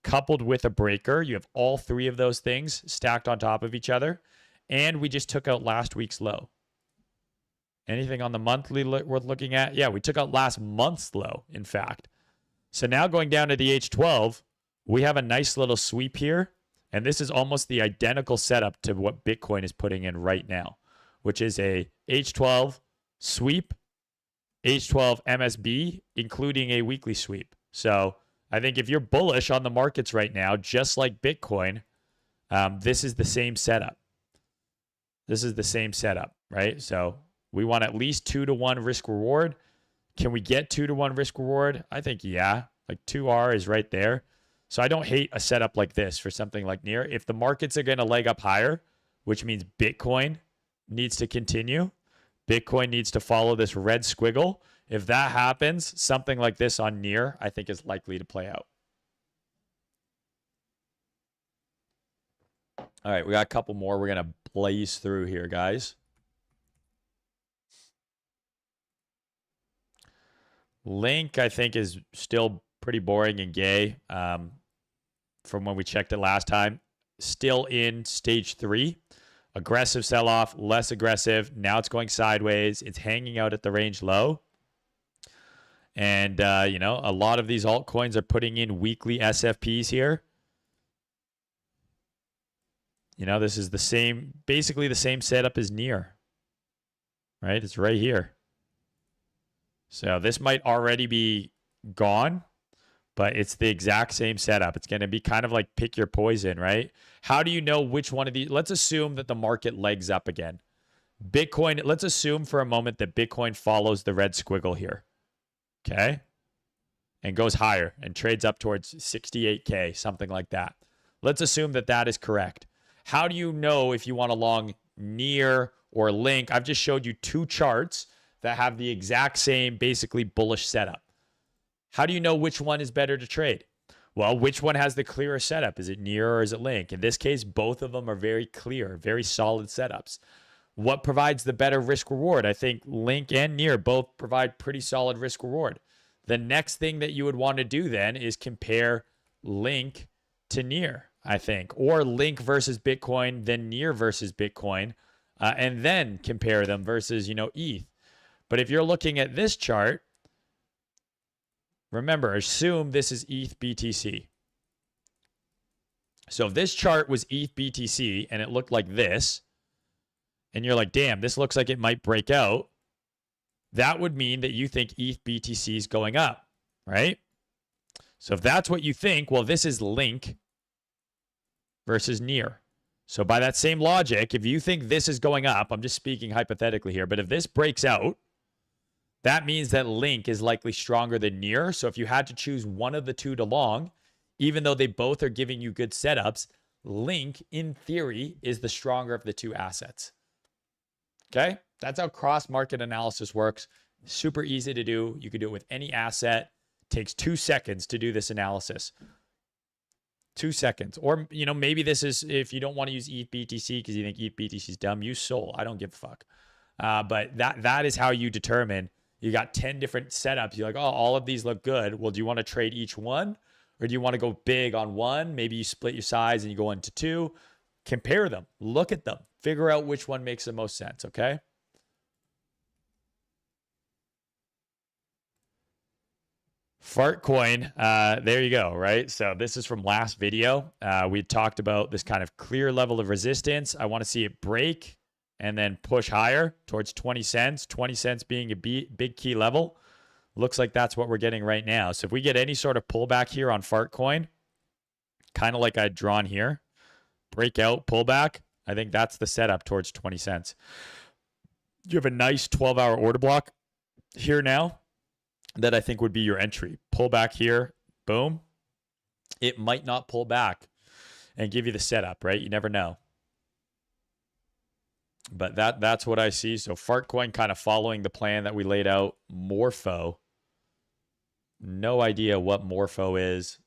A: coupled with a breaker. You have all 3 of those things stacked on top of each other. And we just took out last week's low. Anything on the monthly worth looking at? Yeah, we took out last month's low, in fact. So now going down to the H12, we have a nice little sweep here. And this is almost the identical setup to what Bitcoin is putting in right now, which is a H12 sweep, H12 MSB, including a weekly sweep. So I think if you're bullish on the markets right now, just like Bitcoin, this is the same setup. This is the same setup, right? So we want at least 2 to 1 risk reward Can we get 2-to-1 risk reward? I think, yeah. Like 2R is right there. So I don't hate a setup like this for something like near. If the markets are going to leg up higher, which means Bitcoin needs to continue, Bitcoin needs to follow this red squiggle. If that happens, something like this on near, I think is likely to play out. All right, we got a couple more. We're going to blaze through here, guys. Link, I think, is still pretty boring and gay from when we checked it last time. Still in stage 3. Aggressive sell-off, less aggressive. Now it's going sideways. It's hanging out at the range low. And, you know, a lot of these altcoins are putting in weekly SFPs here. You know, this is the same, basically the same setup as near, right? It's right here. So this might already be gone, but it's the exact same setup. It's going to be kind of like pick your poison, right? How do you know which one of these? Let's assume that the market legs up again. Bitcoin, let's assume for a moment that Bitcoin follows the red squiggle here, okay? And goes higher and trades up towards 68K, something like that. Let's assume that that is correct. How do you know if you want a long near or link? I've just showed you 2 charts that have the exact same basically bullish setup. How do you know which one is better to trade? Well, which one has the clearer setup? Is it near or is it link? In this case, both of them are very clear, very solid setups. What provides the better risk reward? I think link and near both provide pretty solid risk reward. The next thing that you would want to do then is compare link to near, I think, or link versus Bitcoin, then near versus Bitcoin, and then compare them versus, you know, ETH. But if you're looking at this chart, remember, assume this is ETH BTC. So if this chart was ETH BTC and it looked like this, and you're like, damn, this looks like it might break out, that would mean that you think ETH BTC is going up, right? So if that's what you think, well, this is link versus near. So by that same logic, if you think this is going up, I'm just speaking hypothetically here, but if this breaks out, that means that link is likely stronger than near. So if you had to choose one of the two to long, even though they both are giving you good setups, link, in theory, is the stronger of the two assets. Okay? That's how cross-market analysis works. Super easy to do. You can do it with any asset. It takes 2 seconds to do this analysis. 2 seconds. Or, you know, maybe this is, if you don't want to use ETH BTC because you think ETH BTC is dumb, use Sol. I don't give a fuck. But that is how you determine. You got 10 different setups. You're like, oh, all of these look good. Well, do you want to trade each one? Or do you want to go big on one? Maybe you split your size and you go into 2. Compare them. Look at them. Figure out which one makes the most sense, okay? Fartcoin, there you go, right? So this is from last video. We talked about this kind of clear level of resistance. I want to see it break and then push higher towards 20 cents, 20 cents being a big key level. Looks like that's what we're getting right now. So if we get any sort of pullback here on Fartcoin, kind of like I'd drawn here, breakout, pullback, I think that's the setup towards 20 cents. You have a nice 12-hour order block here now that I think would be your entry. Pull back here, boom. It might not pull back and give you the setup, right? You never know. But that's what I see. So Fartcoin kind of following the plan that we laid out. Morpho. No idea what Morpho is.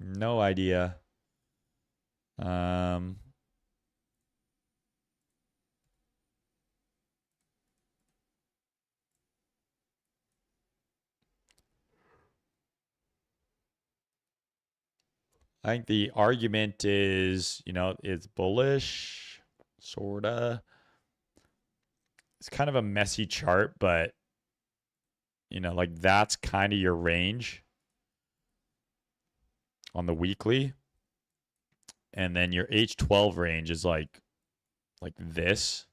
A: No idea. I think the argument is, you know, it's bullish, sorta. It's kind of a messy chart, but, you know, like that's kind of your range on the weekly. And then your H12 range is like this.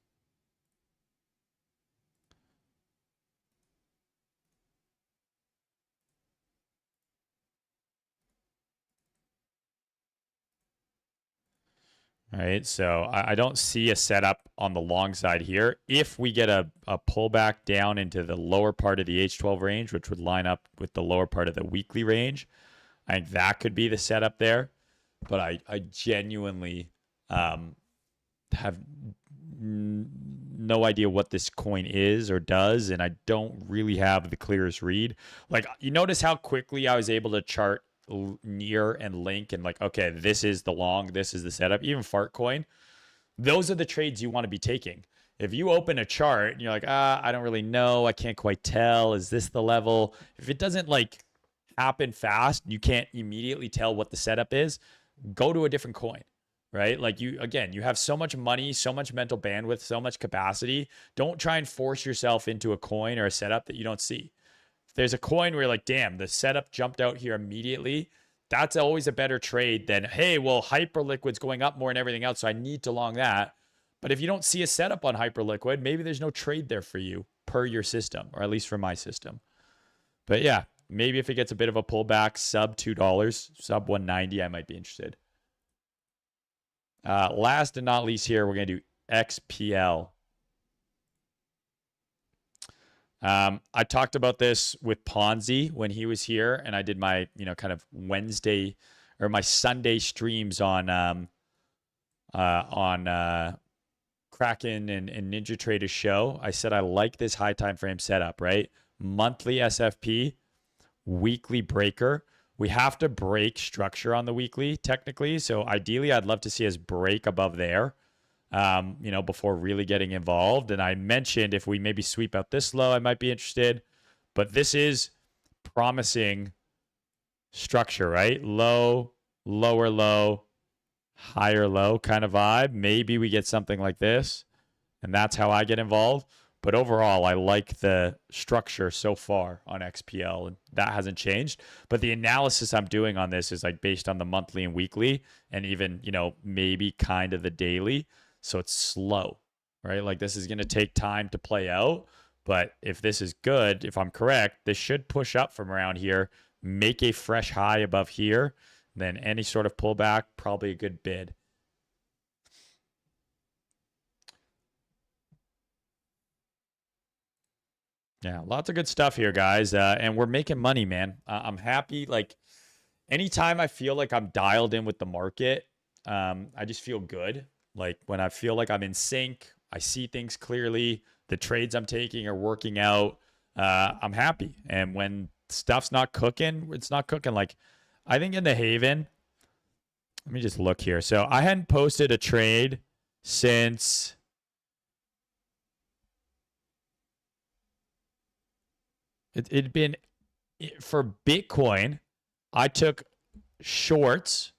A: right? So I don't see a setup on the long side here. If we get a pullback down into the lower part of the H12 range, which would line up with the lower part of the weekly range, I think that could be the setup there. But I genuinely have no idea what this coin is or does, and I don't really have the clearest read. Like, you notice how quickly I was able to chart near and link and like, okay, this is the long, this is the setup. Even Fartcoin, those are the trades you want to be taking. If you open a chart and you're like, I don't really know, I can't quite tell, is this the level? If it doesn't like happen fast, you can't immediately tell what the setup is, go to a different coin, right? Like, you have so much money, so much mental bandwidth, so much capacity. Don't try and force yourself into a coin or a setup that you don't see. If there's a coin where you're like, damn, the setup jumped out here immediately, that's always a better trade than, hey, well, Hyperliquid's going up more and everything else, so I need to long that. But if you don't see a setup on Hyperliquid, maybe there's no trade there for you per your system, or at least for my system. But yeah, maybe if it gets a bit of a pullback, sub $2, sub 190, I might be interested. Last and not least here, we're going to do XPL. I talked about this with Ponzi when he was here, and I did my, kind of Wednesday or my Sunday streams on Kraken and Ninja Trader's show. I said I like this high time frame setup, right? Monthly SFP, weekly breaker. We have to break structure on the weekly, technically. So ideally, I'd love to see us break above there, before really getting involved. And I mentioned if we maybe sweep out this low, I might be interested. But this is promising structure, right? Low, lower low, higher low kind of vibe. Maybe we get something like this, and that's how I get involved. But overall, I like the structure so far on XPL, and that hasn't changed. But the analysis I'm doing on this is like based on the monthly and weekly, and even, maybe kind of the daily. So it's slow, right? Like, this is going to take time to play out. But if this is good, if I'm correct, this should push up from around here, make a fresh high above here. Then any sort of pullback, probably a good bid. Yeah, lots of good stuff here, guys. And we're making money, man. I'm happy. Like, anytime I feel like I'm dialed in with the market, I just feel good. Like, when I feel like I'm in sync, I see things clearly, the trades I'm taking are working out, I'm happy. And when stuff's not cooking, it's not cooking. Like, I think in the Haven, let me just look here. So I hadn't posted a trade since it'd been for Bitcoin. I took shorts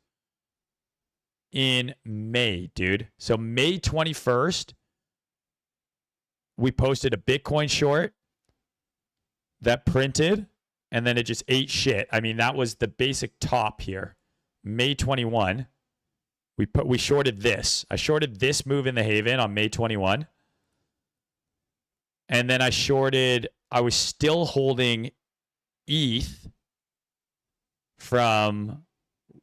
A: in May, dude. So May 21st, we posted a Bitcoin short that printed, and then it just ate shit. I mean, that was the basic top here. May 21, we shorted this. I shorted this move in the Haven on May 21. And then I was still holding ETH from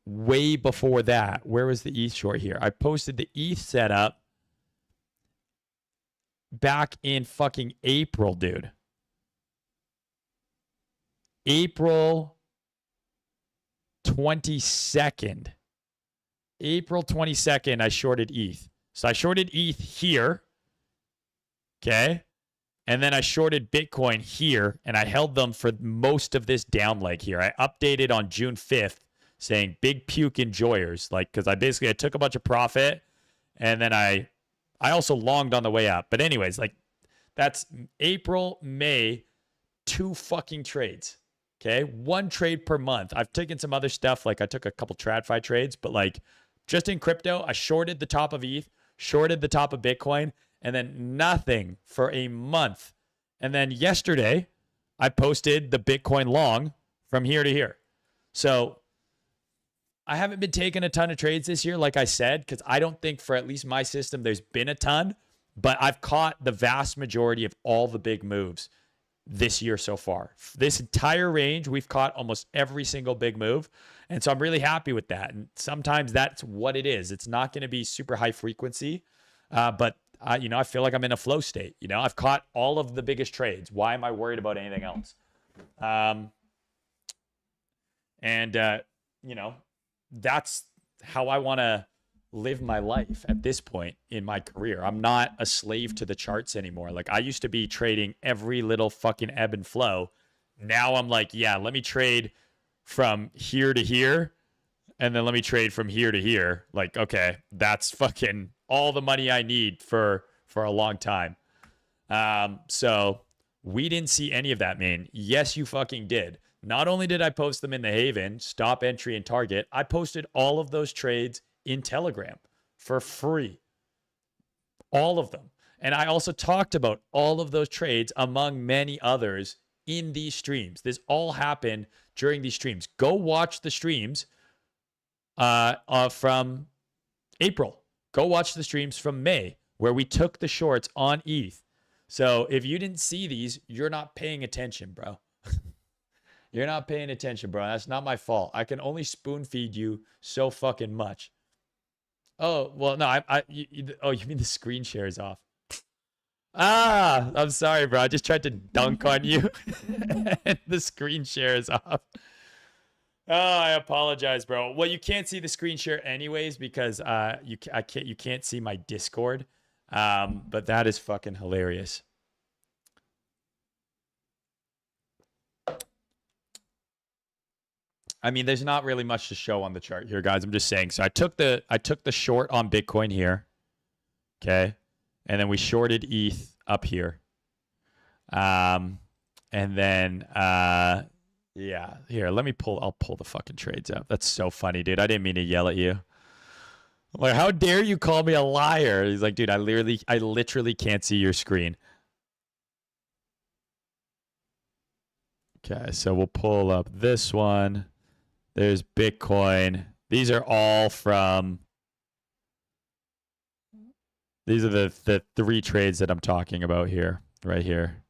A: way before that. Where was the ETH short here? I posted the ETH setup back in fucking April, dude. April 22nd. April 22nd, I shorted ETH. So I shorted ETH here. Okay. And then I shorted Bitcoin here, and I held them for most of this down leg here. I updated on June 5th saying big puke enjoyers, like, because I took a bunch of profit, and then I also longed on the way up. But anyways, like, that's April, May, 2 fucking trades. Okay, 1 trade per month. I've taken some other stuff, like I took a couple TradFi trades, but like just in crypto, I shorted the top of ETH, shorted the top of Bitcoin, and then nothing for a month. And then yesterday, I posted the Bitcoin long from here to here. So I haven't been taking a ton of trades this year, like I said, because I don't think for at least my system there's been a ton, but I've caught the vast majority of all the big moves. this year so far. This entire range, we've caught almost every single big move. And so I'm really happy with that. And sometimes that's what it is. It's not going to be super high frequency, but I feel like I'm in a flow state. I've caught all of the biggest trades. Why am I worried about anything else? That's how I want to live my life at this point in my career. I'm not a slave to the charts anymore. Like, I used to be trading every little fucking ebb and flow. Now I'm like, yeah, let me trade from here to here, and then let me trade from here to here. Like, okay, that's fucking all the money I need for a long time. So we didn't see any of that, man. Yes, you fucking did. Not only did I post them in the Haven, stop, entry, and target, I posted all of those trades in Telegram for free. All of them. And I also talked about all of those trades, among many others, in these streams. This all happened during these streams. Go watch the streams from April. Go watch the streams from May, where we took the shorts on ETH. So if you didn't see these, you're not paying attention, bro. You're not paying attention, bro. That's not my fault. I can only spoon feed you so fucking much. Oh, well, no, you mean the screen share is off. I'm sorry, bro. I just tried to dunk on you and the screen share is off. Oh, I apologize, bro. Well, you can't see the screen share anyways because you can't see my Discord. But that is fucking hilarious. I mean, there's not really much to show on the chart here, guys. I'm just saying. So I took the short on Bitcoin here. Okay. And then we shorted ETH up here. And then yeah, here, I'll pull the fucking trades out. That's so funny, dude. I didn't mean to yell at you. I'm like, how dare you call me a liar? He's like, dude, I literally can't see your screen. Okay, so we'll pull up this one. There's Bitcoin. These are all from... These are the three trades that I'm talking about here, right here.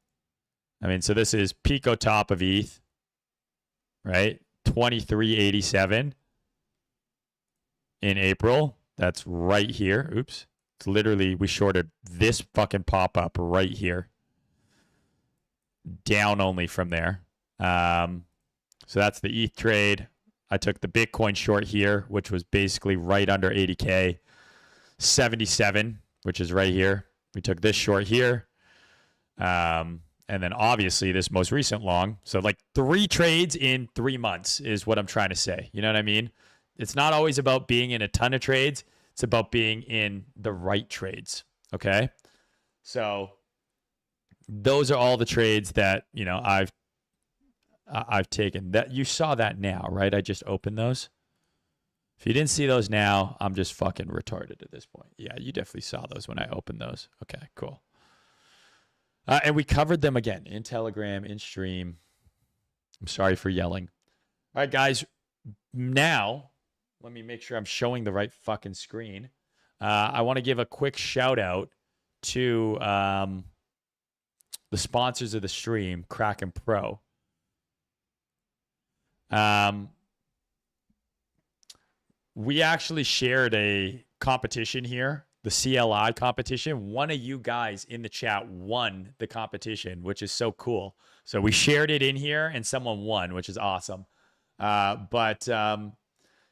A: I mean, so this is Pico top of ETH, right? 2387 in April. That's right here. Oops. It's literally, we shorted this fucking pop-up right here. Down only from there. So that's the ETH trade. I took the Bitcoin short here, which was basically right under 80K. 77, which is right here. We took this short here. And then obviously this most recent long. So like 3 trades in 3 months is what I'm trying to say. You know what I mean? It's not always about being in a ton of trades. It's about being in the right trades. Okay. So those are all the trades that, I've taken. That you saw that now, right? I just opened those. If you didn't see those now, I'm just fucking retarded at this point. Yeah, you definitely saw those when I opened those. Okay, cool. And we covered them again in Telegram, in stream. I'm sorry for yelling. All right, guys. Now, let me make sure I'm showing the right fucking screen. I want to give a quick shout out to the sponsors of the stream, Kraken Pro. We actually shared a competition here, the CLI competition. One of you guys in the chat won the competition, which is so cool. So we shared it in here and someone won, which is awesome. Yeah,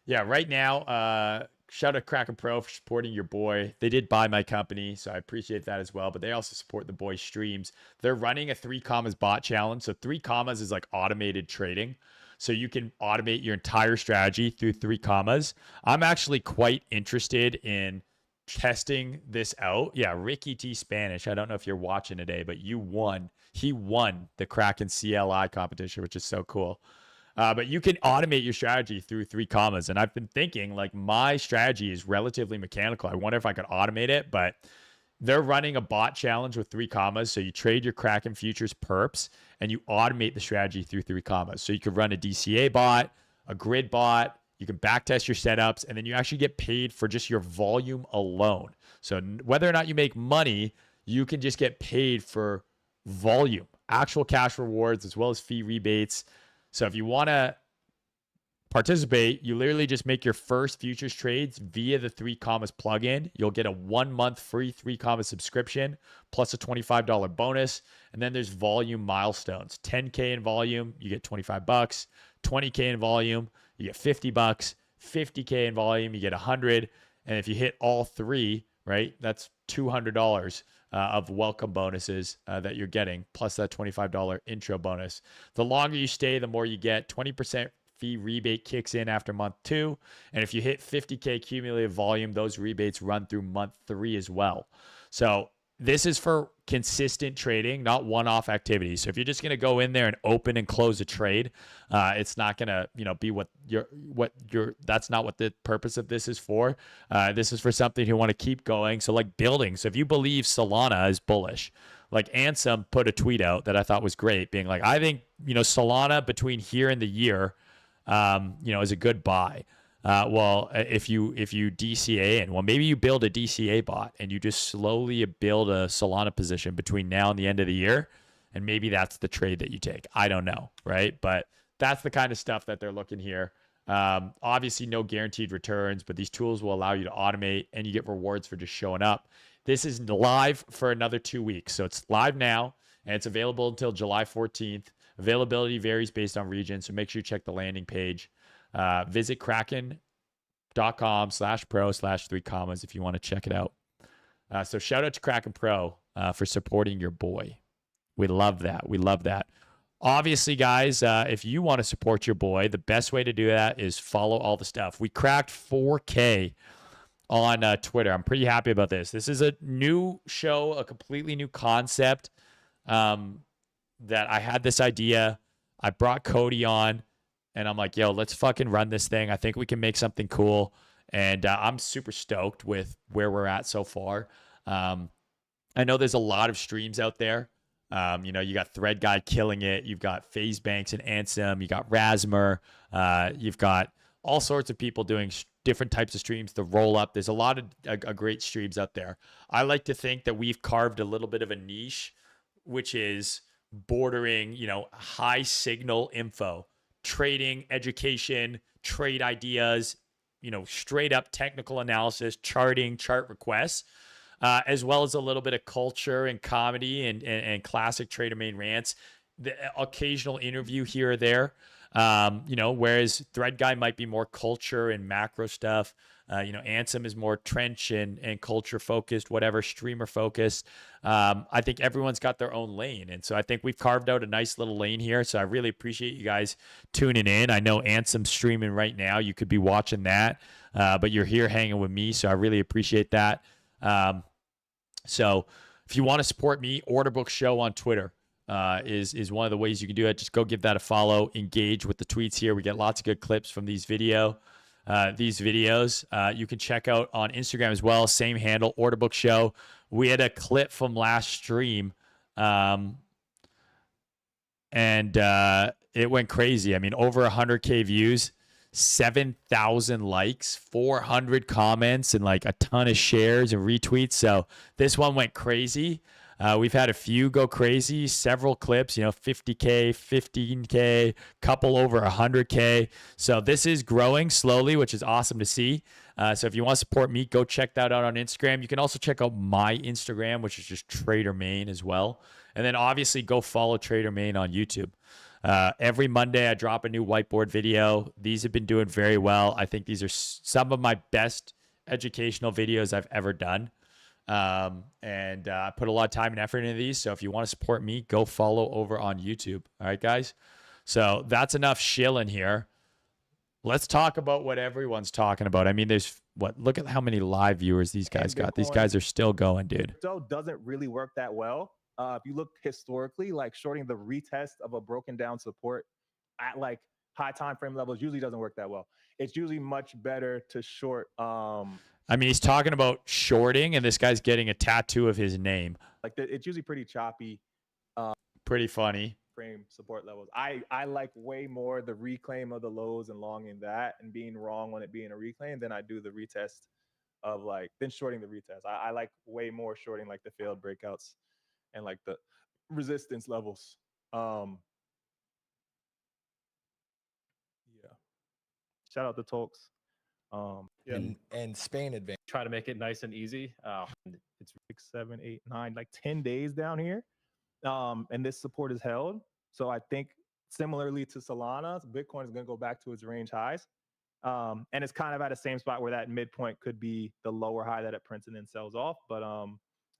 A: right now, shout out Kraken Pro for supporting your boy. They did buy my company, so I appreciate that as well. But they also support the boys' streams. They're running a 3 commas bot challenge. So 3 commas is like automated trading. So you can automate your entire strategy through 3 commas. I'm actually quite interested in testing this out. Yeah, Ricky T Spanish. I don't know if you're watching today, but you won. He won the Kraken CLI competition, which is so cool. But you can automate your strategy through 3 commas. And I've been thinking, like, my strategy is relatively mechanical. I wonder if I could automate it, but they're running a bot challenge with 3 commas. So you trade your Kraken futures perps and you automate the strategy through 3 commas. So you could run a DCA bot, a grid bot, you can backtest your setups, and then you actually get paid for just your volume alone. So whether or not you make money, you can just get paid for volume. actual cash rewards as well as fee rebates. So if you want to participate, you literally just make your first futures trades via the 3 Commas plugin. You'll get a 1 month free 3 Commas subscription plus a $25 bonus. And then there's volume milestones. 10K in volume, you get $25. 20K in volume, you get $50. 50K in volume, you get 100. And if you hit all three, right, that's $200 of welcome bonuses that you're getting, plus that $25 intro bonus. The longer you stay, the more you get. 20% fee rebate kicks in after month 2. And if you hit 50K cumulative volume, those rebates run through month 3 as well. So this is for consistent trading, not one-off activities. So if you're just going to go in there and open and close a trade, it's not going to, be that's not what the purpose of this is for. This is for something you want to keep going. So like building. So if you believe Solana is bullish, like Ansem put a tweet out that I thought was great, being like, I think, Solana between here and the year, is a good buy. Well, if you DCA in, well, maybe you build a DCA bot and you just slowly build a Solana position between now and the end of the year, and maybe that's the trade that you take. I don't know, right? But that's the kind of stuff that they're looking here. Obviously, no guaranteed returns, but these tools will allow you to automate, and you get rewards for just showing up. This is live for another 2 weeks, so it's live now, and it's available until July 14th. Availability varies based on region, so make sure you check the landing page. Visit kraken.com/pro/3 Commas if you want to check it out. So shout out to Kraken Pro for supporting your boy. We love that. We love that. Obviously, guys, if you want to support your boy, the best way to do that is follow all the stuff. We cracked 4K on Twitter. I'm pretty happy about this. This is a new show, a completely new concept that I had this idea. I brought Cody on. And I'm like, yo, let's fucking run this thing. I think we can make something cool. And I'm super stoked with where we're at so far. I know there's a lot of streams out there. You got Thread Guy killing it. You've got FaZe Banks and Ansem. You got Rasmer. You've got all sorts of people doing different types of streams. The roll up. There's a lot of great streams out there. I like to think that we've carved a little bit of a niche, which is bordering, high signal info. Trading, education, trade ideas, straight up technical analysis, charting, chart requests, as well as a little bit of culture and comedy and classic trader main rants, the occasional interview here or there. Whereas Thread Guy might be more culture and macro stuff. Ansem is more trench and culture focused, whatever, streamer focused. I think everyone's got their own lane. And so I think we've carved out a nice little lane here. So I really appreciate you guys tuning in. I know Ansem's streaming right now. You could be watching that, but you're here hanging with me. So I really appreciate that. So if you want to support me, Order Book Show on Twitter. Is one of the ways you can do it. Just go give that a follow, engage with the tweets here. We get lots of good clips from these videos. You can check out on Instagram as well. Same handle, Order Book Show. We had a clip from last stream, and it went crazy. I mean, over 100K views, 7,000 likes, 400 comments, and like a ton of shares and retweets. So this one went crazy. We've had a few go crazy, several clips, 50K, 15K, couple over 100K. So this is growing slowly, which is awesome to see. So if you want to support me, go check that out on Instagram. You can also check out my Instagram, which is just Trader Main as well. And then obviously go follow Trader Main on YouTube. Every Monday I drop a new whiteboard video. These have been doing very well. I think these are some of my best educational videos I've ever done. I put a lot of time and effort into these. So if you want to support me, go follow over on YouTube. All right, guys. So that's enough shilling here. Let's talk about what everyone's talking about. I mean, look at how many live viewers these guys got. These guys are still going, dude.
C: So doesn't really work that well. If you look historically, like shorting the retest of a broken down support at like high time frame levels usually doesn't work that well. It's usually much better to short.
A: I mean, he's talking about shorting, and this guy's getting a tattoo of his name.
C: It's usually pretty choppy.
A: Pretty funny.
C: Frame support levels. I like way more the reclaim of the lows and longing that and being wrong on it being a reclaim than I do the retest of than shorting the retest. I like way more shorting like the failed breakouts and like the resistance levels. Yeah. Shout out to Talks. Yeah.
D: And Spain advance.
E: Try to make it nice and easy.
C: It's 6, 7, 8, 9, like 10 days down here. And this support is held. So I think similarly to Solana, Bitcoin is going to go back to its range highs. And it's kind of at the same spot where that midpoint could be the lower high that it prints and then sells off. But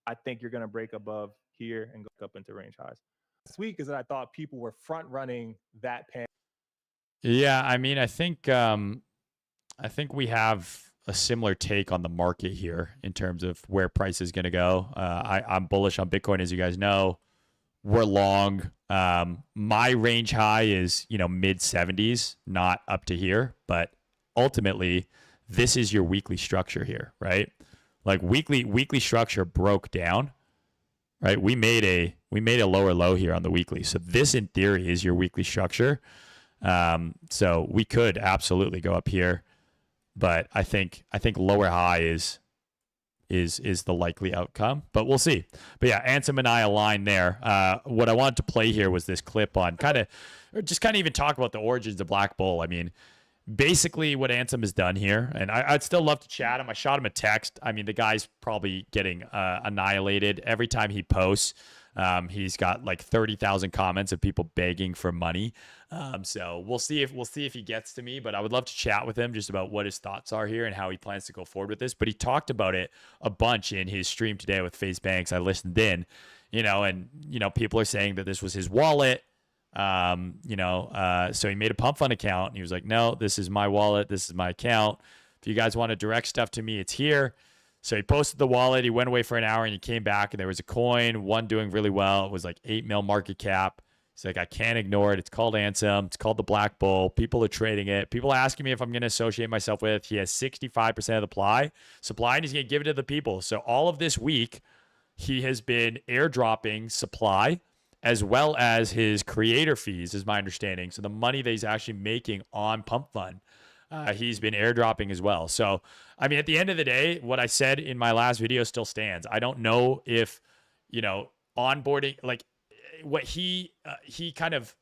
C: I think you're going to break above here and go up into range highs. This week is that I thought people were front running that pan.
A: Yeah, I mean, I think we have a similar take on the market here in terms of where price is going to go. I'm bullish on Bitcoin, as you guys know. We're long. My range high is, mid 70s, not up to here, but ultimately this is your weekly structure here, right? Like weekly structure broke down, right? We made a lower low here on the weekly. So this in theory is your weekly structure. So we could absolutely go up here, but I think lower high is the likely outcome, but we'll see. But yeah, Ansem and I align there. What I wanted to play here was this clip on kind of even talk about the origins of Black Bull. I mean, basically what Ansem has done here, and I'd still love to chat him. I shot him a text. I mean, the guy's probably getting annihilated every time he posts. He's got like 30,000 comments of people begging for money. So we'll see if he gets to me, but I would love to chat with him just about what his thoughts are here and how he plans to go forward with this. But he talked about it a bunch in his stream today with FaZe Banks. I listened in, and people are saying that this was his wallet. So he made a pump fund account and he was like, no, this is my wallet. This is my account. If you guys want to direct stuff to me, it's here. So he posted the wallet. He went away for an hour and he came back and there was a coin, one doing really well. It was like 8 mil market cap. He's like, I can't ignore it. It's called Ansem. It's called the Black Bull. People are trading it. People are asking me if I'm going to associate myself with. He has 65% of the supply and he's going to give it to the people. So all of this week, he has been airdropping supply as well as his creator fees, is my understanding. So the money that he's actually making on Pump Fund, he's been airdropping as well. So, I mean, at the end of the day, what I said in my last video still stands. I don't know if, onboarding, like what he kind of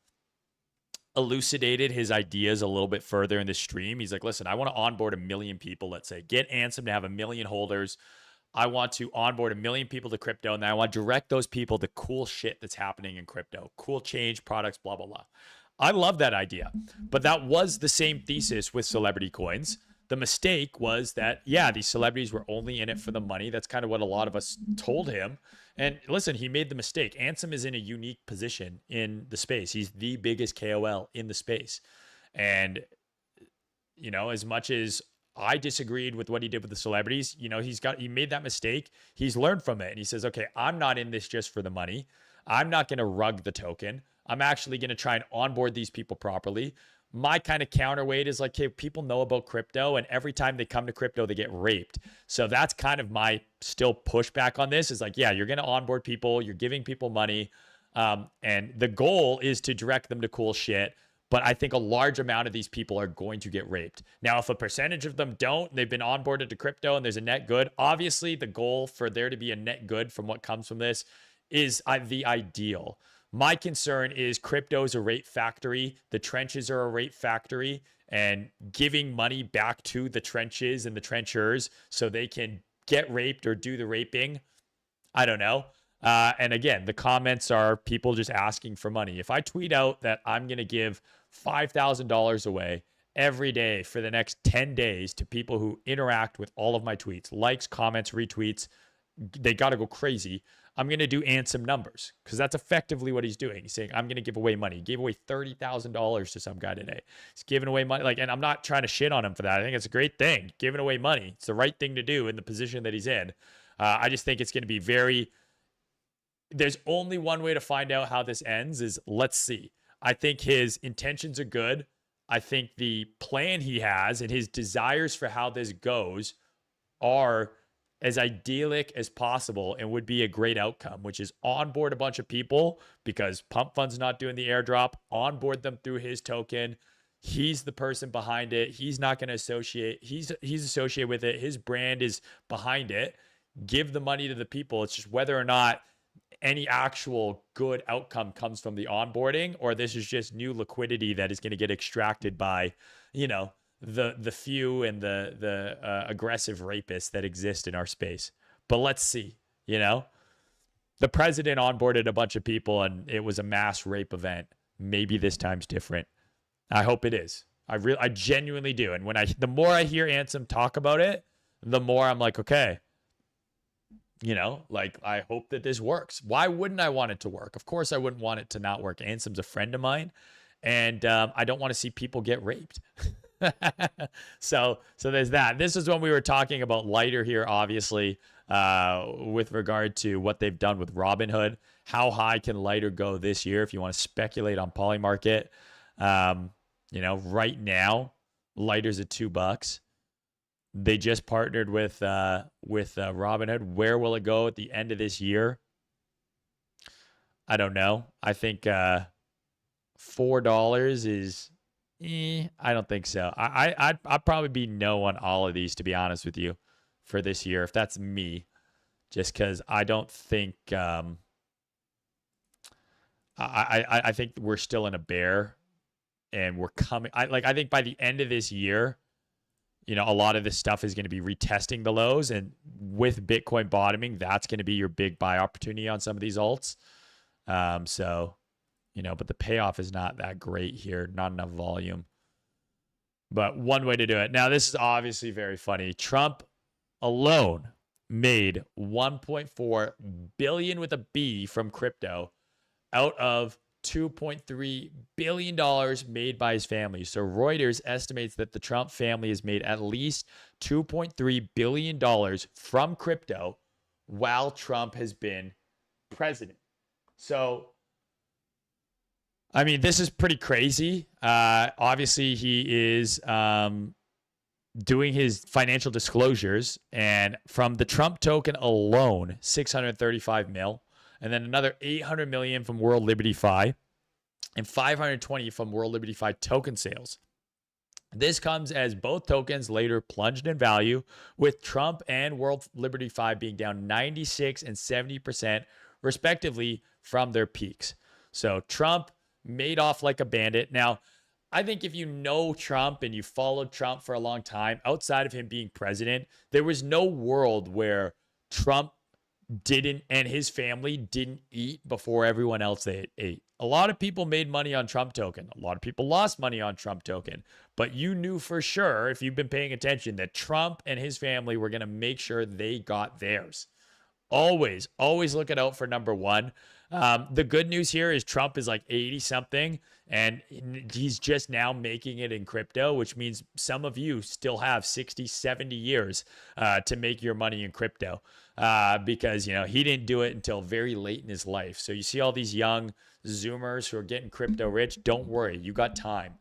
A: elucidated his ideas a little bit further in the stream. He's like, listen, I want to onboard 1 million people, let's say, get Ansem to have 1 million holders. I want to onboard 1 million people to crypto, and then I want to direct those people to cool shit that's happening in crypto, cool change products, blah, blah, blah. I love that idea, but that was the same thesis with celebrity coins. The mistake was that, yeah, these celebrities were only in it for the money. That's kind of what a lot of us told him. And listen, he made the mistake. Ansem is in a unique position in the space. He's the biggest KOL in the space. And, as much as I disagreed with what he did with the celebrities, he made that mistake. He's learned from it. And he says, okay, I'm not in this just for the money. I'm not going to rug the token. I'm actually going to try and onboard these people properly. My kind of counterweight is like, hey, people know about crypto, and every time they come to crypto, they get raped. So that's kind of my still pushback on this is like, yeah, you're going to onboard people. You're giving people money. And the goal is to direct them to cool shit. But I think a large amount of these people are going to get raped. Now, if a percentage of them don't, they've been onboarded to crypto and there's a net good. Obviously, the goal for there to be a net good from what comes from this is the ideal. My concern is crypto is a rape factory. The trenches are a rape factory, and giving money back to the trenches and the trenchers so they can get raped or do the raping. I don't know. And again, the comments are people just asking for money. If I tweet out that I'm going to give $5,000 away every day for the next 10 days to people who interact with all of my tweets, likes, comments, retweets, they got to go crazy. I'm going to do Ansem numbers because that's effectively what he's doing. He's saying, I'm going to give away money. He gave away $30,000 to some guy today. He's giving away money. And I'm not trying to shit on him for that. I think it's a great thing. Giving away money. It's the right thing to do in the position that he's in. I just think it's going to be there's only one way to find out how this ends is let's see. I think his intentions are good. I think the plan he has and his desires for how this goes are as idyllic as possible and would be a great outcome, which is onboard a bunch of people because Pump Fund's not doing the airdrop, onboard them through his token. He's the person behind it. He's not going to associate. He's associated with it. His brand is behind it. Give the money to the people. It's just whether or not any actual good outcome comes from the onboarding, or this is just new liquidity that is going to get extracted by, the few and the aggressive rapists that exist in our space. But let's see. The president onboarded a bunch of people and it was a mass rape event. Maybe this time's different. I hope it is. I genuinely do. And the more I hear Ansem talk about it, the more I'm like, okay, I hope that this works. Why wouldn't I want it to work? Of course I wouldn't want it to not work. Ansem's a friend of mine, and I don't want to see people get raped. So there's that. This is when we were talking about Lighter here, obviously, with regard to what they've done with Robinhood. How high can Lighter go this year if you want to speculate on Polymarket? Right now, Lighter's at $2. They just partnered with Robinhood. Where will it go at the end of this year? I don't know. I think $4 is. I don't think so. I'd probably be no on all of these, to be honest with you, for this year, if that's me. Just because I don't think. I think we're still in a bear, and we're coming. I think by the end of this year, a lot of this stuff is going to be retesting the lows, and with Bitcoin bottoming, that's going to be your big buy opportunity on some of these alts. But the payoff is not that great here, not enough volume. But one way to do it. Now, this is obviously very funny. Trump alone made 1.4 billion with a B from crypto out of $2.3 billion made by his family. So Reuters estimates that the Trump family has made at least $2.3 billion from crypto while Trump has been president. So, I mean, this is pretty crazy. Obviously, he is doing his financial disclosures, and from the Trump token alone, 635 mil. And then another 800 million from World Liberty Fi and 520 from World Liberty Fi token sales. This comes as both tokens later plunged in value, with Trump and World Liberty Fi being down 96 and 70% respectively from their peaks. So Trump made off like a bandit. Now, I think if you know Trump and you followed Trump for a long time, outside of him being president, there was no world where Trump didn't and his family didn't eat before everyone else they ate. A lot of people made money on Trump token. A lot of people lost money on Trump token. But you knew for sure, if you've been paying attention, that Trump and his family were going to make sure they got theirs. Always looking out for number one. The good news here is Trump is like 80 something and he's just now making it in crypto, which means some of you still have 60, 70 years to make your money in crypto because, he didn't do it until very late in his life. So you see all these young Zoomers who are getting crypto rich. Don't worry, you got time.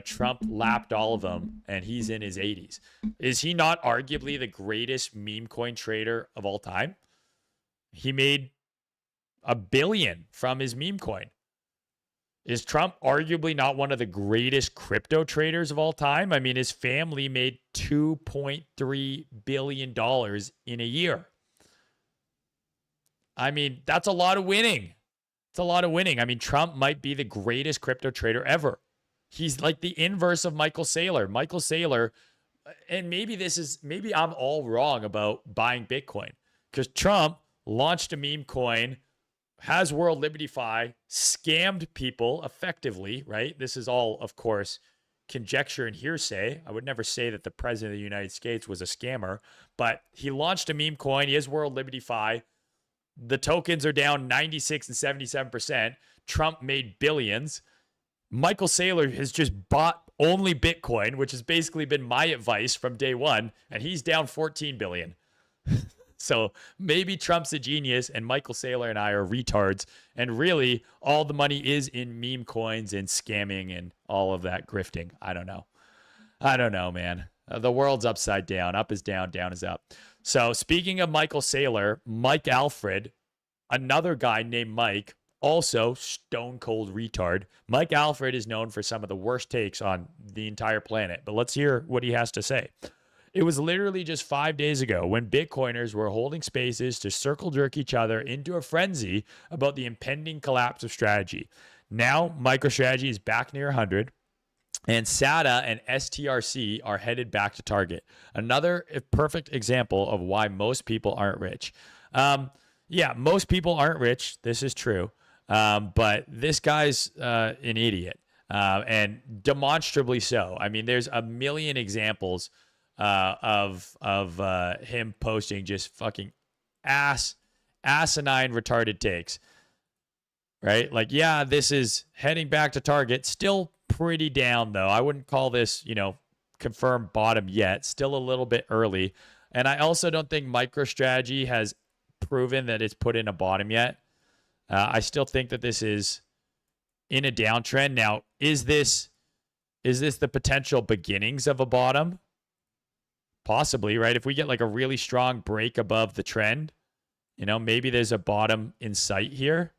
A: Trump lapped all of them and he's in his 80s. Is he not arguably the greatest meme coin trader of all time? He made $1 billion from his meme coin. Is Trump arguably not one of the greatest crypto traders of all time? I mean, his family made $2.3 billion in a year. I mean, that's a lot of winning. It's a lot of winning. I mean, Trump might be the greatest crypto trader ever. He's like the inverse of Michael Saylor. Michael Saylor, and maybe I'm all wrong about buying Bitcoin, because Trump launched a meme coin, has World Liberty Fi, scammed people effectively, right? This is all, of course, conjecture and hearsay. I would never say that the president of the United States was a scammer, but he launched a meme coin. He has World Liberty Fi. The tokens are down 96 and 77%. Trump made billions. Michael Saylor has just bought only Bitcoin, which has basically been my advice from day one, and he's down 14 billion. So maybe Trump's a genius and Michael Saylor and I are retards. And really, all the money is in meme coins and scamming and all of that grifting. I don't know, man. The world's upside down. Up is down, down is up. So speaking of Michael Saylor, Mike Alfred, another guy named Mike, also stone cold retard. Mike Alfred is known for some of the worst takes on the entire planet. But let's hear what he has to say. It was literally just 5 days ago when Bitcoiners were holding spaces to circle jerk each other into a frenzy about the impending collapse of strategy. Now, MicroStrategy is back near 100, and SATA and STRC are headed back to target. Another perfect example of why most people aren't rich. Yeah, most people aren't rich. This is true. But this guy's an idiot, and demonstrably so. I mean, there's a million examples of him posting just fucking asinine retarded takes. Right? Like, yeah, this is heading back to target. Still pretty down, though. I wouldn't call this, confirmed bottom yet. Still a little bit early. And I also don't think MicroStrategy has proven that it's put in a bottom yet. I still think that this is in a downtrend. Now, is this the potential beginnings of a bottom? Possibly, right? If we get like a really strong break above the trend, maybe there's a bottom in sight here.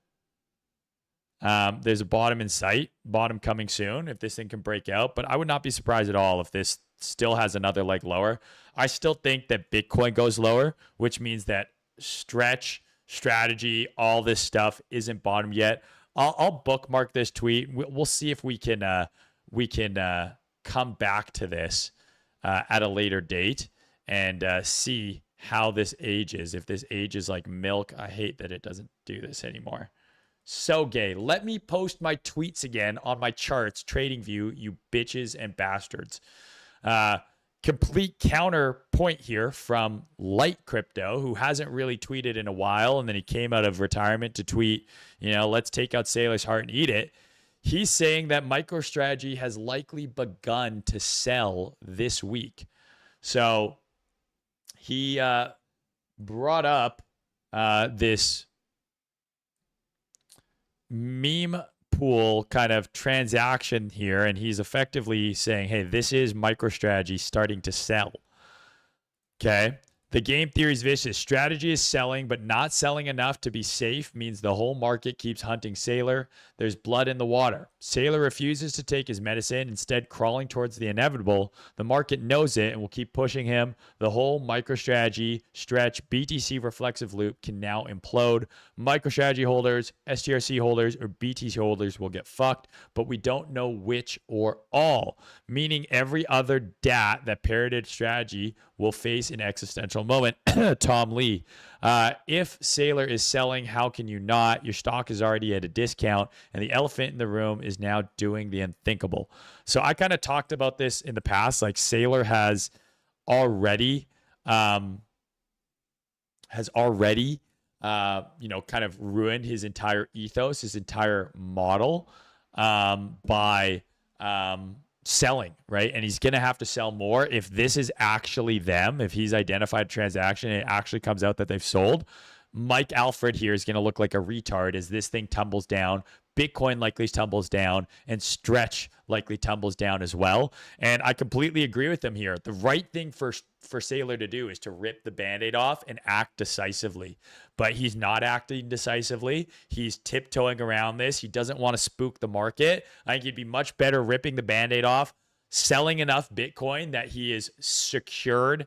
A: There's a bottom in sight, bottom coming soon if this thing can break out. But I would not be surprised at all if this still has another leg lower. I still think that Bitcoin goes lower, which means that stretch, strategy, all this stuff isn't bottom yet. I'll bookmark this tweet. We'll see if we can come back to this at a later date and see how this ages. If this ages like milk, I hate that it doesn't do this anymore. So gay. Let me post my tweets again on my charts, TradingView, you bitches and bastards. Complete counterpoint here from Light Crypto, who hasn't really tweeted in a while, and then he came out of retirement to tweet, let's take out Saylor's heart and eat it. He's saying that MicroStrategy has likely begun to sell this week. So he brought up this meme pool kind of transaction here, and he's effectively saying, hey, this is MicroStrategy starting to sell. Okay. The game theory is vicious. Strategy is selling, but not selling enough to be safe means the whole market keeps hunting Saylor. There's blood in the water. Saylor refuses to take his medicine, instead crawling towards the inevitable. The market knows it and will keep pushing him. The whole MicroStrategy stretch BTC reflexive loop can now implode. MicroStrategy holders, STRC holders, or BTC holders will get fucked, but we don't know which or all, meaning every other DAT that parroted strategy will face an existential moment. Tom Lee. If Saylor is selling, how can you not? Your stock is already at a discount, and the elephant in the room is now doing the unthinkable. So I kind of talked about this in the past. Like, Saylor has already kind of ruined his entire ethos, his entire model by selling, right? And he's going to have to sell more. If this is actually them, if he's identified a transaction and it actually comes out that they've sold, Mike Alfred here is going to look like a retard as this thing tumbles down. Bitcoin likely tumbles down, and Stretch likely tumbles down as well. And I completely agree with them here. The right thing for Saylor to do is to rip the Band-Aid off and act decisively. But he's not acting decisively. He's tiptoeing around this. He doesn't want to spook the market. I think he'd be much better ripping the Band-Aid off, selling enough Bitcoin that he is secured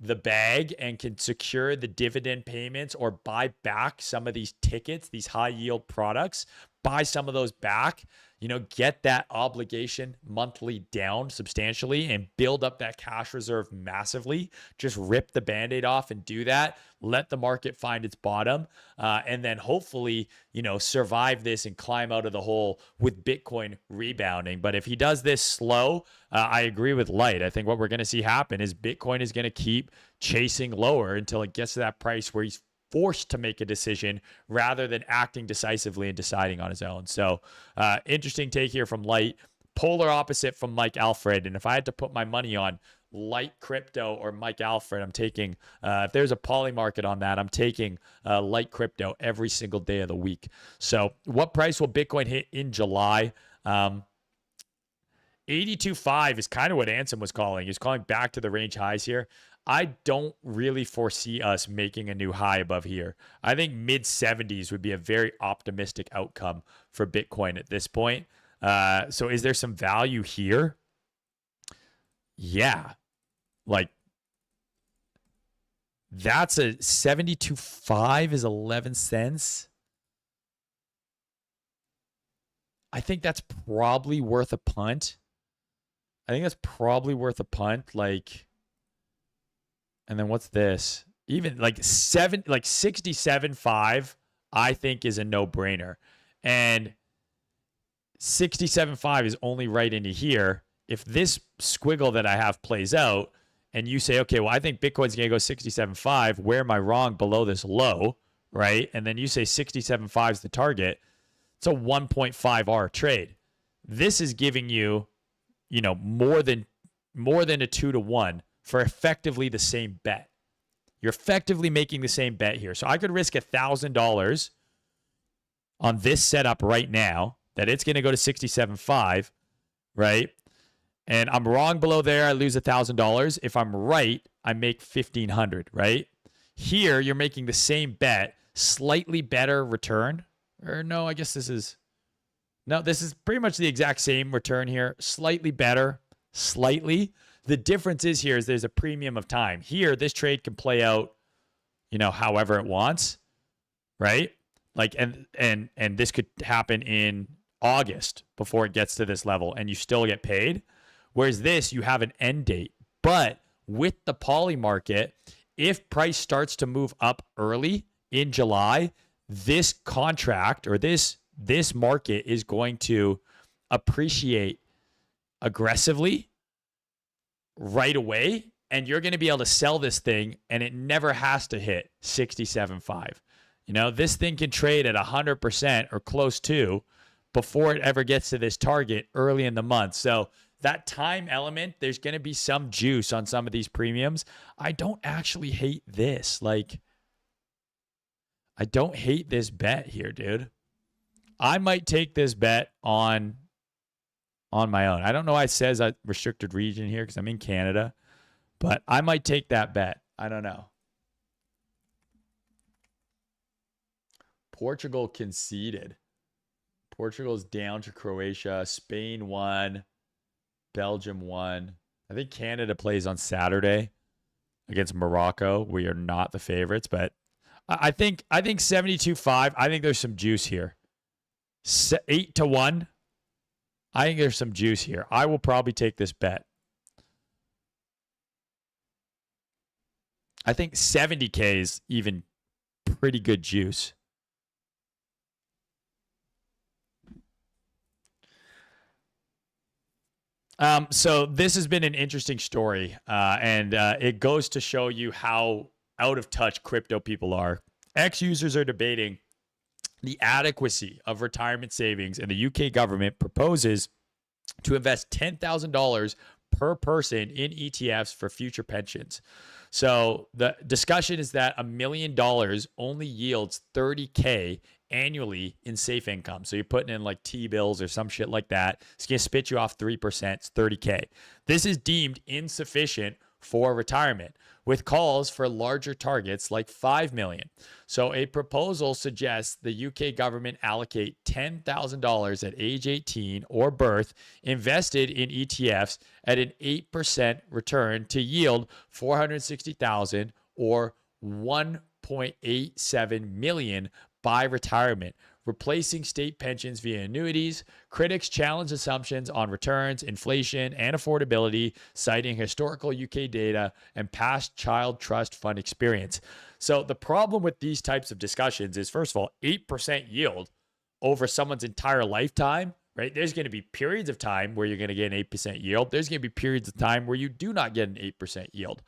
A: the bag and can secure the dividend payments or buy back some of these tickets, these high yield products, buy some of those back, get that obligation monthly down substantially and build up that cash reserve massively. Just rip the Band-Aid off and do that. Let the market find its bottom. And then hopefully, survive this and climb out of the hole with Bitcoin rebounding. But if he does this slow, I agree with Light. I think what we're going to see happen is Bitcoin is going to keep chasing lower until it gets to that price where he's forced to make a decision rather than acting decisively and deciding on his own. So interesting take here from Light. Polar opposite from Mike Alfred. And if I had to put my money on Light Crypto or Mike Alfred, I'm taking, if there's a poly market on that, I'm taking Light Crypto every single day of the week. So what price will Bitcoin hit in July? 82.5 is kind of what Ansem was calling. He's calling back to the range highs here. I don't really foresee us making a new high above here. I think mid 70s would be a very optimistic outcome for Bitcoin at this point. So is there some value here? Yeah. Like That's a 72.5 is 11 cents. I think that's probably worth a punt. Like, and then what's this? Even like 67.5, I think is a no-brainer. And 67.5 is only right into here. If this squiggle that I have plays out, and you say, okay, well, I think Bitcoin's going to go 67.5. Where am I wrong below this low, right? And then you say 67.5 is the target. It's a 1.5R trade. This is giving you, more than a 2-to-1 for effectively the same bet. You're effectively making the same bet here. So I could risk $1,000 on this setup right now that it's going to go to 67.5, right? And I'm wrong below there, I lose $1,000. If I'm right, I make $1,500, right? Here, you're making the same bet, slightly better return. Or no, I guess this is pretty much the exact same return here. Slightly better, slightly. The difference is here is there's a premium of time. Here, this trade can play out, however it wants, right? Like, and this could happen in August before it gets to this level, and you still get paid. Whereas this, you have an end date. But with the poly market, if price starts to move up early in July, this contract or this market is going to appreciate aggressively right away, and you're going to be able to sell this thing, and it never has to hit 67.5. This thing can trade at 100% or close to before it ever gets to this target early in the month. So that time element, there's going to be some juice on some of these premiums. I don't actually hate this. Like, I don't hate this bet here, dude. I might take this bet on my own. I don't know why it says a restricted region here because I'm in Canada, but I might take that bet. I don't know. Portugal conceded. Portugal's down to Croatia. Spain won. Belgium won. I think Canada plays on Saturday against Morocco. We are not the favorites, but I think 72.5. I think there's some juice here. 8-to-1. I think there's some juice here. I will probably take this bet. I think 70K is even pretty good juice. So this has been an interesting story, and it goes to show you how out of touch crypto people are. Ex-users are debating the adequacy of retirement savings, and the UK government proposes to invest $10,000 per person in ETFs for future pensions. So the discussion is that $1 million only yields 30K annually in safe income. So you're putting in like T-bills or some shit like that. It's going to spit you off 3%. It's 30K. This is deemed insufficient for retirement, with calls for larger targets like 5 million. So a proposal suggests the UK government allocate $10,000 at age 18 or birth invested in ETFs at an 8% return to yield 460,000 or 1.87 million by retirement, replacing state pensions via annuities. Critics challenge assumptions on returns, inflation, and affordability, citing historical UK data and past child trust fund experience. So the problem with these types of discussions is, first of all, 8% yield over someone's entire lifetime, right? There's going to be periods of time where you're going to get an 8% yield. There's going to be periods of time where you do not get an 8% yield.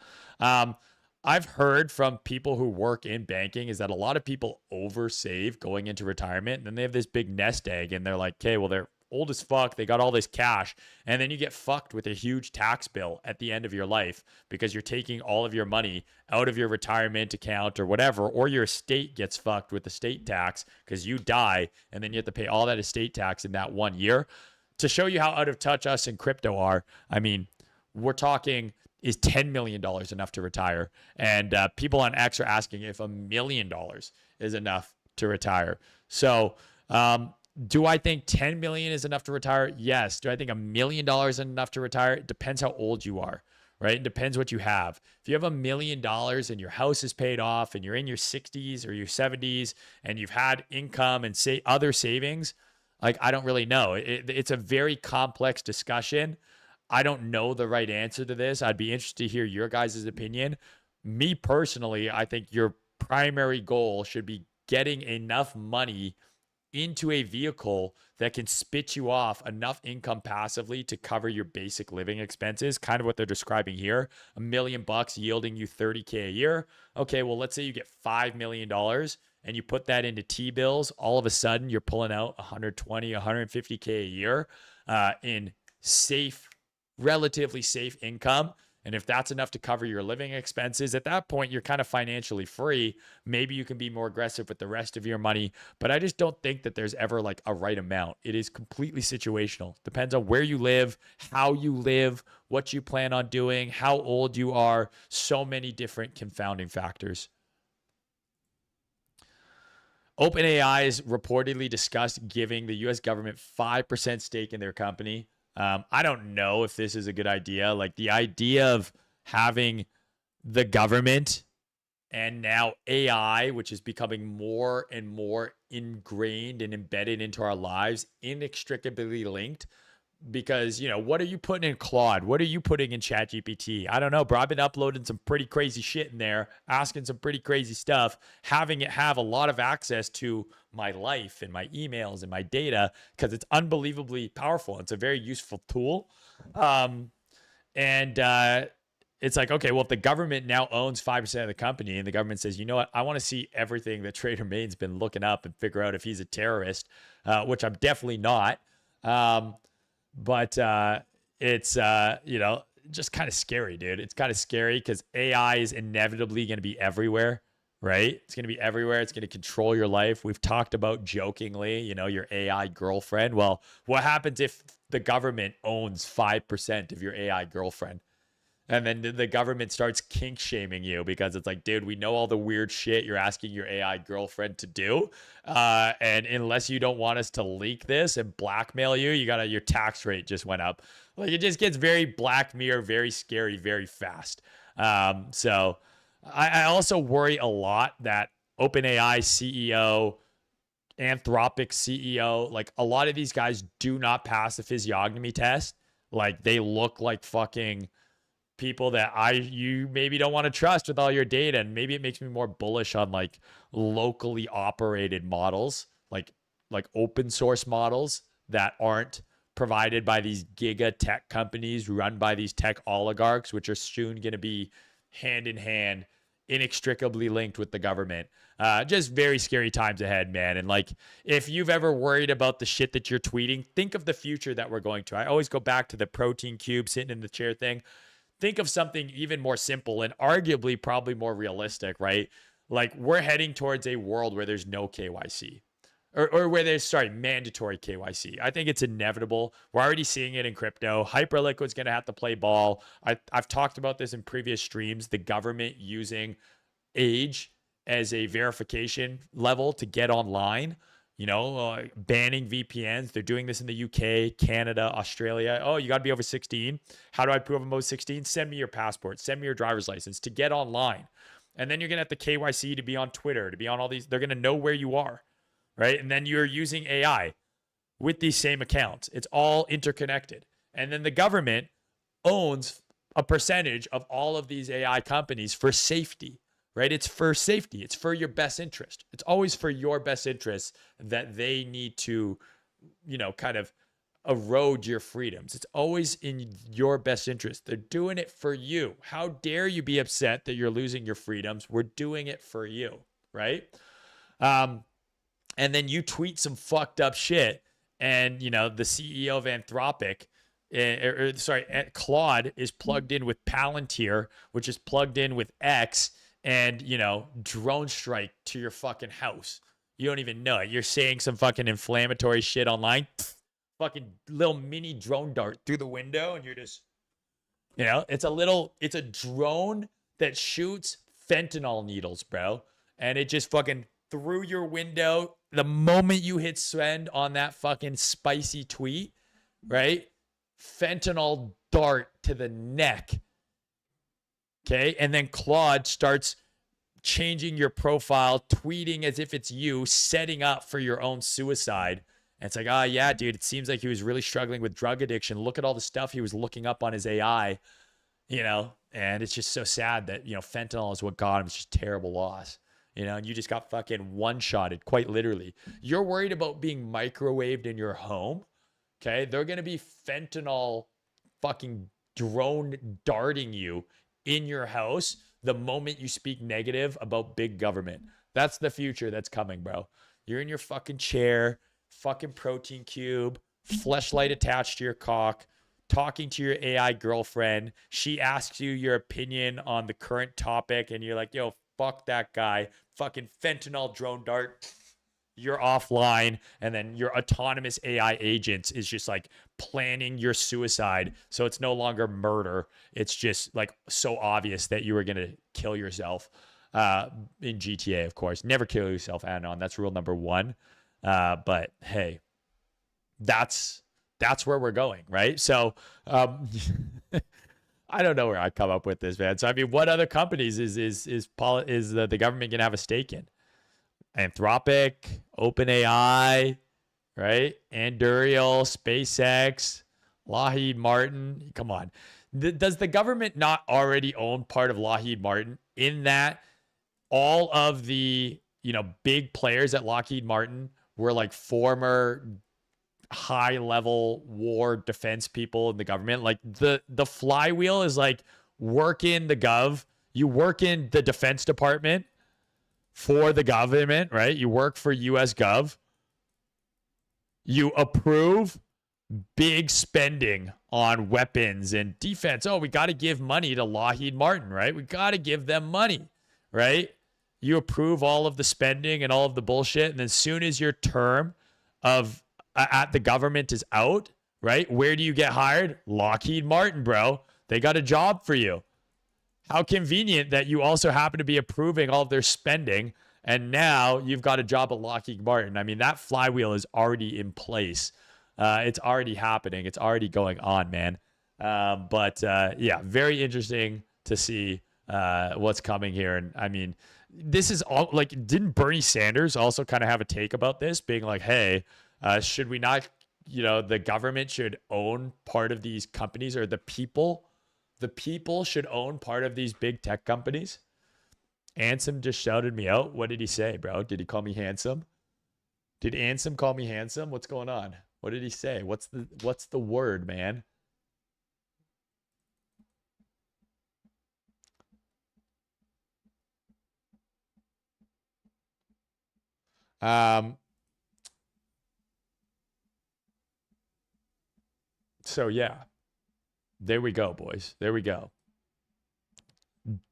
A: I've heard from people who work in banking is that a lot of people oversave going into retirement, and then they have this big nest egg, and they're like, okay, well, they're old as fuck. They got all this cash, and then you get fucked with a huge tax bill at the end of your life because you're taking all of your money out of your retirement account or whatever, or your estate gets fucked with the state tax because you die, and then you have to pay all that estate tax in that 1 year. To show you how out of touch us in crypto are, I mean, we're talking, is $10 million enough to retire? And people on X are asking if $1 million is enough to retire. So do I think 10 million is enough to retire? Yes. Do I think $1 million is enough to retire? It depends how old you are, right? It depends what you have. If you have $1 million and your house is paid off and you're in your 60s or your 70s and you've had income and say other savings, like, I don't really know. It's a very complex discussion. I don't know the right answer to this. I'd be interested to hear your guys' opinion. Me personally, I think your primary goal should be getting enough money into a vehicle that can spit you off enough income passively to cover your basic living expenses, kind of what they're describing here. $1 million yielding you $30K a year. Okay, well, let's say you get $5 million and you put that into T-bills. All of a sudden, you're pulling out 120, 150K a year in safe, relatively safe income. And if that's enough to cover your living expenses, at that point, you're kind of financially free. Maybe you can be more aggressive with the rest of your money, but I just don't think that there's ever like a right amount. It is completely situational. Depends on where you live, how you live, what you plan on doing, how old you are. So many different confounding factors. OpenAI is reportedly discussed giving the U.S. government 5% stake in their company. I don't know if this is a good idea. Like, the idea of having the government and now AI, which is becoming more and more ingrained and embedded into our lives, inextricably linked. Because, you know, what are you putting in Claude? What are you putting in ChatGPT? I don't know, bro. I've been uploading some pretty crazy shit in there, asking some pretty crazy stuff, having it have a lot of access to my life and my emails and my data because it's unbelievably powerful. It's a very useful tool. It's like, okay, well, if the government now owns 5% of the company and the government says, you know what, I want to see everything that Trader Main's been looking up and figure out if he's a terrorist, which I'm definitely not. But it's, you know, just kind of scary, dude. It's kind of scary because AI is inevitably going to be everywhere, right? It's going to be everywhere. It's going to control your life. We've talked about jokingly, you know, your AI girlfriend. Well, what happens if the government owns 5% of your AI girlfriend? And then the government starts kink shaming you because it's like, dude, we know all the weird shit you're asking your AI girlfriend to do. And unless you don't want us to leak this and blackmail you, your tax rate just went up. Like, it just gets very Black Mirror, very scary, very fast. So I also worry a lot that OpenAI CEO, Anthropic CEO, like, a lot of these guys do not pass the physiognomy test. Like, they look like fucking people that you maybe don't want to trust with all your data. And maybe it makes me more bullish on like locally operated models, like open source models that aren't provided by these giga tech companies run by these tech oligarchs, which are soon going to be hand in hand, inextricably linked with the government. Just very scary times ahead, man. And like, if you've ever worried about the shit that you're tweeting, think of the future that we're going to. I always go back to the protein cube sitting in the chair thing. Think of something even more simple and arguably probably more realistic, right? Like, we're heading towards a world where there's no KYC or where there's, mandatory KYC. I think it's inevitable. We're already seeing it in crypto. Hyperliquid's going to have to play ball. I've talked about this in previous streams, the government using age as a verification level to get online. You know, banning VPNs. They're doing this in the UK, Canada, Australia. Oh, you got to be over 16. How do I prove I'm over 16? Send me your passport. Send me your driver's license to get online. And then you're going to have the KYC to be on Twitter, to be on all these. They're going to know where you are, right? And then you're using AI with these same accounts. It's all interconnected. And then the government owns a percentage of all of these AI companies for safety. Right? It's for safety. It's for your best interest. It's always for your best interest that they need to, you know, kind of erode your freedoms. It's always in your best interest. They're doing it for you. How dare you be upset that you're losing your freedoms? We're doing it for you, right? And then you tweet some fucked up shit, and, you know, the CEO of Anthropic, Claude is plugged in with Palantir, which is plugged in with X, and, you know, drone strike to your fucking house. You don't even know it. You're saying some fucking inflammatory shit online. Fucking little mini drone dart through the window, and you're just, you know, it's a drone that shoots fentanyl needles, bro. And it just fucking through your window. The moment you hit send on that fucking spicy tweet, right? Fentanyl dart to the neck. Okay. And then Claude starts changing your profile, tweeting as if it's you, setting up for your own suicide. And it's like, oh, yeah, dude, it seems like he was really struggling with drug addiction. Look at all the stuff he was looking up on his AI, and it's just so sad that, fentanyl is what got him. It's just terrible loss, and you just got fucking one-shotted, quite literally. You're worried about being microwaved in your home, okay? They're going to be fentanyl fucking drone darting you in your house the moment you speak negative about big government. That's the future that's coming, bro. You're in your fucking chair, fucking protein cube, fleshlight attached to your cock, talking to your AI girlfriend. She asks you your opinion on the current topic, and you're like, yo, fuck that guy. Fucking fentanyl drone dart. You're offline, and then your autonomous AI agents is just like planning your suicide. So it's no longer murder. It's just like so obvious that you were going to kill yourself in GTA, of course. Never kill yourself, Anon. That's rule number 1. But hey, that's where we're going, right? So I don't know where I come up with this, man. So I mean, what other companies is the government going to have a stake in? Anthropic, OpenAI, right? Andurial, SpaceX, Lockheed Martin. Come on. Does the government not already own part of Lockheed Martin, in that all of the, big players at Lockheed Martin were like former high level war defense people in the government? Like the flywheel is like work in the gov. You work in the Defense Department for the government, right? You work for U.S. Gov. You approve big spending on weapons and defense. Oh, we got to give money to Lockheed Martin, right? We got to give them money, right? You approve all of the spending and all of the bullshit. And then as soon as your term of at the government is out, right? Where do you get hired? Lockheed Martin, bro. They got a job for you. How convenient that you also happen to be approving all of their spending, and now you've got a job at Lockheed Martin. I mean, that flywheel is already in place. It's already happening. It's already going on, man. But yeah, very interesting to see what's coming here. And I mean, this is all like, didn't Bernie Sanders also kind of have a take about this, being like, hey, should we not, the government should own part of these companies, or the people should own part of these big tech companies? Ansem just shouted me out. What did he say, bro? Did he call me handsome? Did Ansem call me handsome? What's going on? What did he say? What's the word, man? So yeah. There we go, boys. There we go.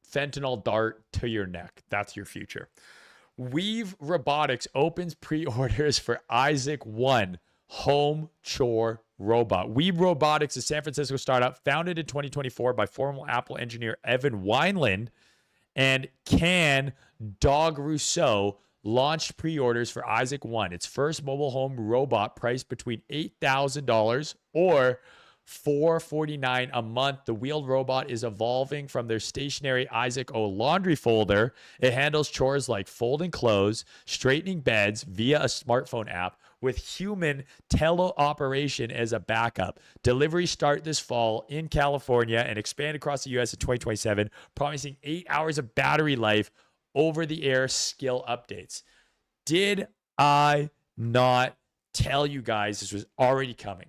A: Fentanyl dart to your neck. That's your future. Weave Robotics opens pre-orders for Isaac 1 home chore robot. Weave Robotics, a San Francisco startup founded in 2024 by former Apple engineer Evan Wineland and Can Dog Rousseau, launched pre-orders for Isaac 1, its first mobile home robot priced between $8,000 or $449 a month. The wheeled robot is evolving from their stationary Isaac O laundry folder. It handles chores like folding clothes, straightening beds via a smartphone app, with human teleoperation as a backup. Deliveries start this fall in California and expand across the U.S. in 2027, promising 8 hours of battery life, over-the-air skill updates. Did I not tell you guys this was already coming?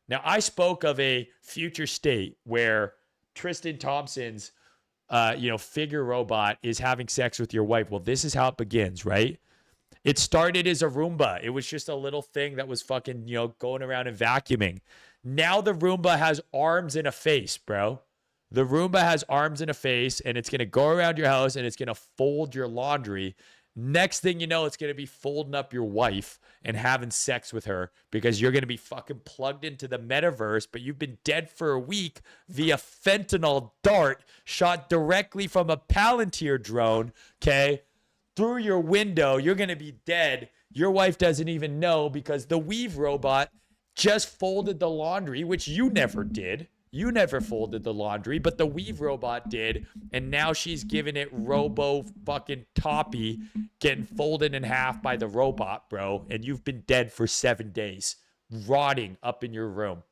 A: Now, I spoke of a future state where Tristan Thompson's, figure robot is having sex with your wife. Well, this is how it begins, right? It started as a Roomba. It was just a little thing that was fucking, going around and vacuuming. Now the Roomba has arms and a face, bro. The Roomba has arms and a face, and it's going to go around your house, and it's going to fold your laundry. Next thing you know, it's going to be folding up your wife and having sex with her, because you're going to be fucking plugged into the metaverse, but you've been dead for a week via fentanyl dart shot directly from a Palantir drone, okay? Through your window, you're going to be dead. Your wife doesn't even know, because the Weave robot just folded the laundry, which you never did. You never folded the laundry, but the weave robot did. And now she's giving it robo fucking toppy, getting folded in half by the robot, bro. And you've been dead for 7 days, rotting up in your room.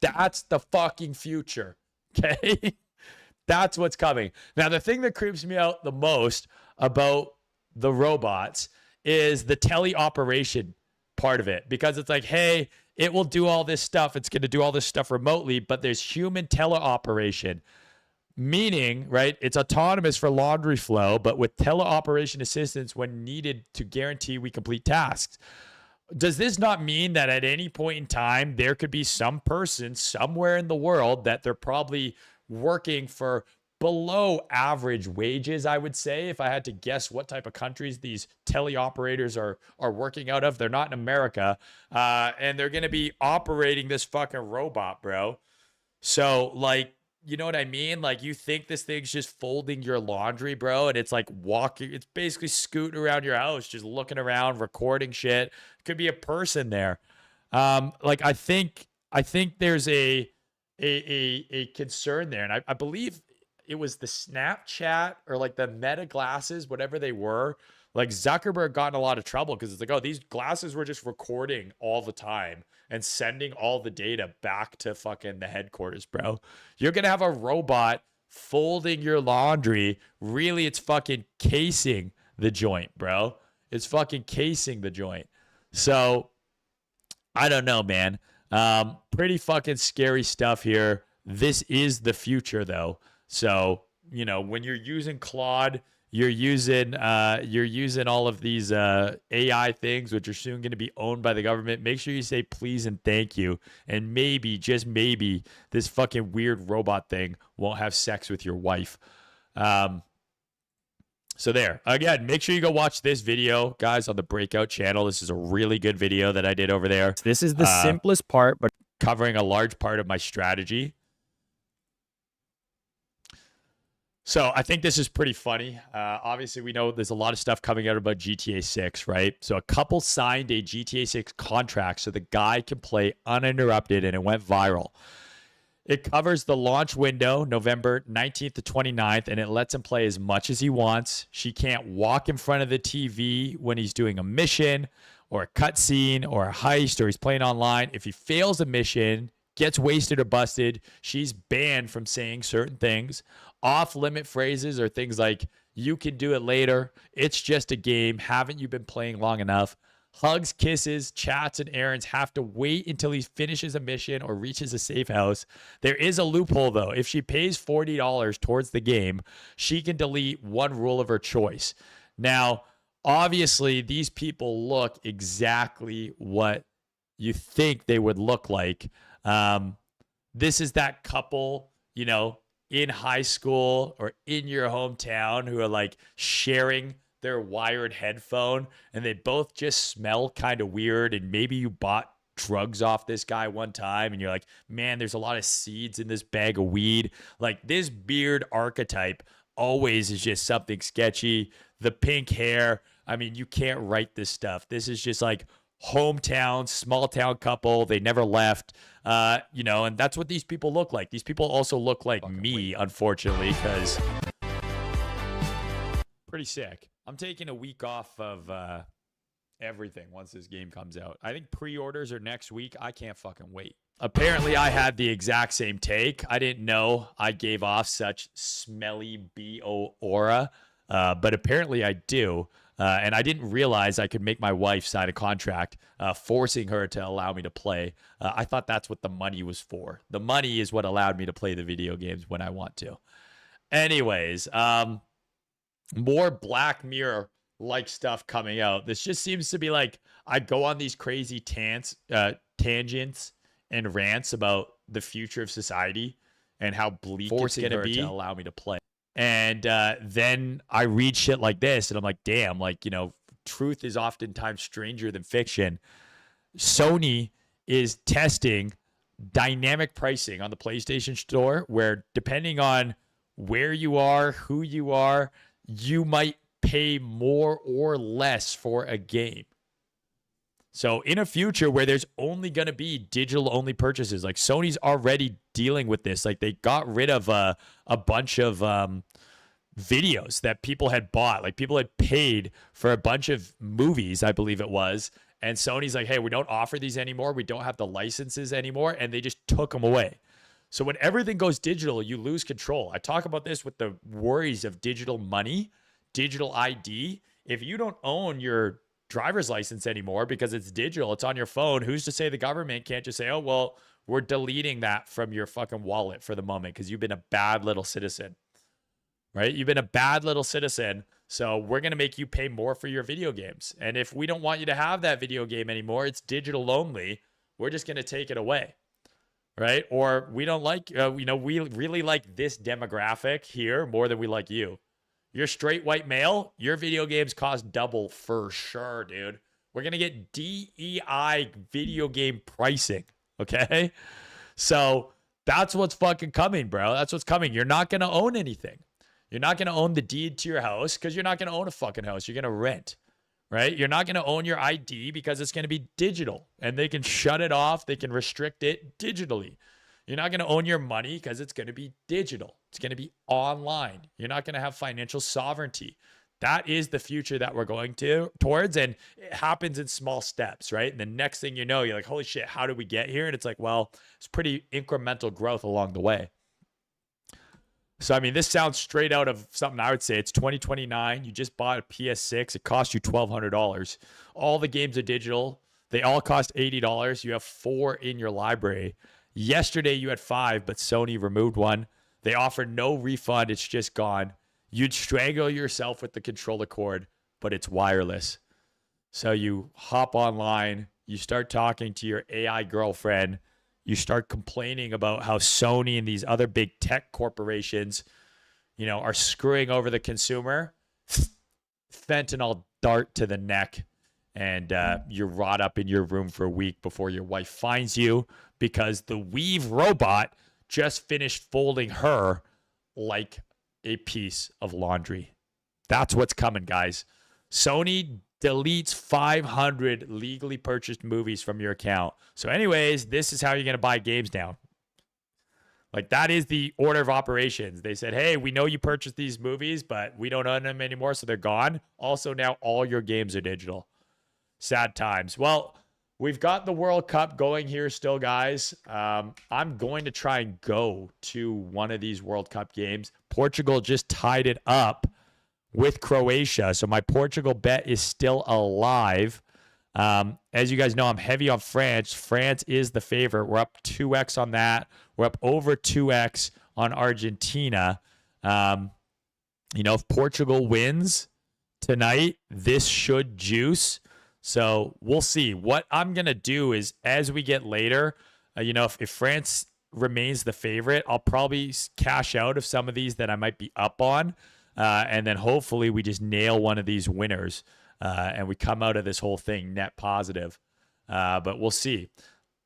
A: That's the fucking future. Okay? That's what's coming. Now, the thing that creeps me out the most about the robots is the teleoperation part of it, because it's like, hey, it will do all this stuff. It's going to do all this stuff remotely, but there's human teleoperation, meaning, right, it's autonomous for laundry flow, but with teleoperation assistance when needed to guarantee we complete tasks. Does this not mean that at any point in time, there could be some person somewhere in the world that they're probably working for below average wages, I would say, if I had to guess what type of countries these teleoperators are working out of? They're not in America, and they're going to be operating this fucking robot, bro. So, like, you know what I mean? Like, you think this thing's just folding your laundry, bro, and it's like walking, it's basically scooting around your house, just looking around, recording shit. Could be a person there. Like, I think there's a concern there, and I believe it was the Snapchat or like the Meta glasses, whatever they were. Like, Zuckerberg got in a lot of trouble because it's like, oh, these glasses were just recording all the time and sending all the data back to fucking the headquarters, bro. You're going to have a robot folding your laundry. Really, it's fucking casing the joint, bro. It's fucking casing the joint. So, I don't know, man. Pretty fucking scary stuff here. This is the future, though. So, you know, when you're using Claude, you're using all of these AI things, which are soon going to be owned by the government. Make sure you say please and thank you. And maybe, just maybe, this fucking weird robot thing won't have sex with your wife. So there. Again, make sure you go watch this video, guys, on the Breakout channel. This is a really good video that I did over there.
D: This is the simplest part, but
A: covering a large part of my strategy. So I think this is pretty funny. Obviously, we know there's a lot of stuff coming out about GTA 6, right? So a couple signed a GTA 6 contract so the guy can play uninterrupted, and it went viral. It covers the launch window, November 19th to 29th, and it lets him play as much as he wants. She can't walk in front of the TV when he's doing a mission or a cutscene or a heist or he's playing online. If he fails a mission, gets wasted or busted, she's banned from saying certain things. Off-limit phrases are things like, you can do it later, it's just a game, haven't you been playing long enough? Hugs, kisses, chats, and errands have to wait until he finishes a mission or reaches a safe house. There is a loophole, though. If she pays $40 towards the game, she can delete one rule of her choice. Now, obviously, these people look exactly what you think they would look like. This is that couple, you know, in high school or in your hometown who are like sharing their wired headphone, and they both just smell kind of weird, and maybe you bought drugs off this guy one time and you're like, man, there's a lot of seeds in this bag of weed. Like, this beard archetype always is just something sketchy. The pink hair, I mean, you can't write this stuff. This is just like hometown, small town couple. They never left, you know, and that's what these people look like. These people also look like me, unfortunately, because pretty sick. I'm taking a week off of everything once this game comes out. I think pre-orders are next week. I can't fucking wait. Apparently, I had the exact same take. I didn't know I gave off such smelly BO aura, but apparently I do. And I didn't realize I could make my wife sign a contract forcing her to allow me to play. I thought that's what the money was for. The money is what allowed me to play the video games when I want to. Anyways, more Black Mirror-like stuff coming out. This just seems to be like I go on these crazy tangents and rants about the future of society and how bleak it's going to be to allow me to play. And then I read shit like this, and I'm like, damn, like, you know, truth is oftentimes stranger than fiction. Sony is testing dynamic pricing on the PlayStation Store, where depending on where you are, who you are, you might pay more or less for a game. So in a future where there's only going to be digital only purchases, like Sony's already dealing with this. Like they got rid of a bunch of videos that people had bought. Like people had paid for a bunch of movies, I believe it was. And Sony's like, hey, we don't offer these anymore. We don't have the licenses anymore. And they just took them away. So when everything goes digital, you lose control. I talk about this with the worries of digital money, digital ID. If you don't own your driver's license anymore because it's digital, it's on your phone, who's to say the government can't just say, oh, well, we're deleting that from your fucking wallet for the moment because you've been a bad little citizen, right? You've been a bad little citizen. So we're going to make you pay more for your video games. And if we don't want you to have that video game anymore, it's digital only, we're just going to take it away. Right? Or we don't like, we really like this demographic here more than we like you. You're straight white male, your video games cost double for sure, dude. We're going to get DEI video game pricing, okay? So that's what's fucking coming, bro. That's what's coming. You're not going to own anything. You're not going to own the deed to your house because you're not going to own a fucking house. You're going to rent, right? You're not going to own your ID because it's going to be digital and they can shut it off. They can restrict it digitally. You're not going to own your money because it's going to be digital. It's going to be online. You're not going to have financial sovereignty. That is the future that we're going towards. And it happens in small steps, right? And the next thing you know, you're like, holy shit, how did we get here? And it's like, well, it's pretty incremental growth along the way. So, I mean, this sounds straight out of something I would say. It's 2029. You just bought a PS6. It cost you $1,200. All the games are digital. They all cost $80. You have 4 in your library. Yesterday, you had 5, but Sony removed one. They offer no refund. It's just gone. You'd strangle yourself with the controller cord, but it's wireless. So you hop online. You start talking to your AI girlfriend. You start complaining about how Sony and these other big tech corporations, are screwing over the consumer. Fentanyl dart to the neck, and you rot up in your room for a week before your wife finds you because the Weave robot just finished folding her like a piece of laundry. That's what's coming, guys. Sony deletes 500 legally purchased movies from your account. So anyways, this is how you're going to buy games now. Like that is the order of operations. They said, hey, we know you purchased these movies, but we don't own them anymore, so they're gone. Also, now all your games are digital. Sad times. Well, we've got the World Cup going here still, guys. I'm going to try and go to one of these World Cup games. Portugal just tied it up with Croatia. So my Portugal bet is still alive. As you guys know, I'm heavy on France. France is the favorite. We're up 2x on that. We're up over 2x on Argentina. If Portugal wins tonight, this should juice. So we'll see. What I'm going to do is as we get later, if France remains the favorite, I'll probably cash out of some of these that I might be up on. And then hopefully we just nail one of these winners and we come out of this whole thing net positive. But we'll see.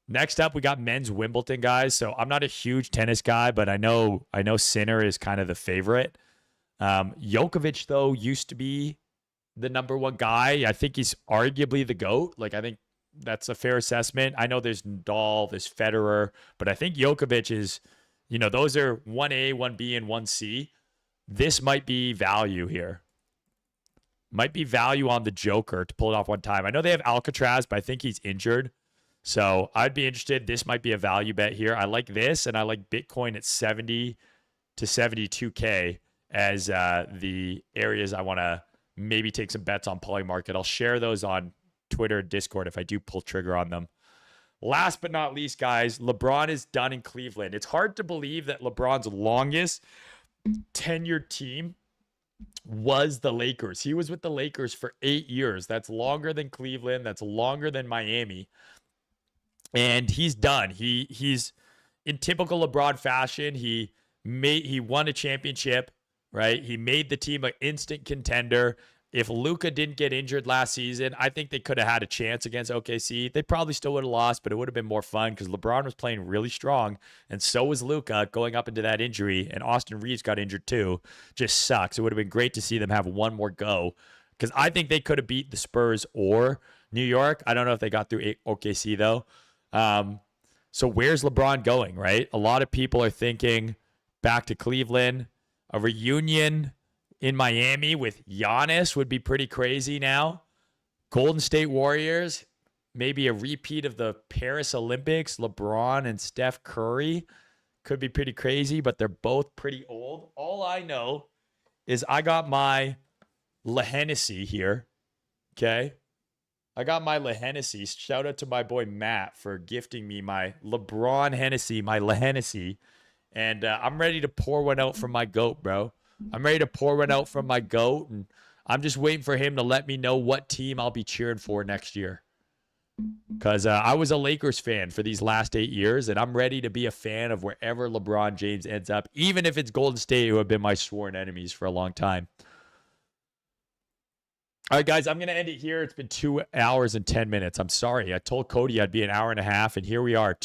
A: Next up, we got men's Wimbledon, guys. So I'm not a huge tennis guy, but I know Sinner is kind of the favorite. Djokovic, though, used to be the number one guy. I think he's arguably the GOAT. Like, I think that's a fair assessment. I know there's Nadal, there's Federer, but I think Djokovic is, those are 1A, 1B, and 1C. This might be value here. Might be value on the Joker to pull it off one time. I know they have Alcatraz, but I think he's injured. So I'd be interested. This might be a value bet here. I like this, and I like Bitcoin at 70 to 72K as the areas I want to maybe take some bets on Polymarket. I'll share those on Twitter and Discord if I do pull trigger on them. Last but not least, guys, LeBron is done in Cleveland. It's hard to believe that LeBron's longest tenured team was the Lakers. He was with the Lakers for 8 years. That's longer than Cleveland. That's longer than Miami. And he's done. He's in typical LeBron fashion. He won a championship, right? He made the team an instant contender. If Luka didn't get injured last season, I think they could have had a chance against OKC. They probably still would have lost, but it would have been more fun because LeBron was playing really strong, and so was Luka going up into that injury, and Austin Reeves got injured too. Just sucks. It would have been great to see them have one more go because I think they could have beat the Spurs or New York, I don't know if they got through OKC though. So where's LeBron going, right? A lot of people are thinking back to Cleveland. A reunion in Miami with Giannis would be pretty crazy now. Golden State Warriors, maybe a repeat of the Paris Olympics. LeBron and Steph Curry could be pretty crazy, but they're both pretty old. All I know is I got my Le Hennessy here, okay? I got my Le Hennessy. Shout out to my boy Matt for gifting me my LeBron Hennessy, my Le Hennessy. And I'm ready to pour one out from my GOAT, bro. I'm ready to pour one out from my GOAT, and I'm just waiting for him to let me know what team I'll be cheering for next year. Because I was a Lakers fan for these last 8 years, and I'm ready to be a fan of wherever LeBron James ends up, even if it's Golden State, who have been my sworn enemies for a long time. All right, guys, I'm going to end it here. It's been 2 hours and 10 minutes. I'm sorry. I told Cody I'd be an hour and a half, and here we are,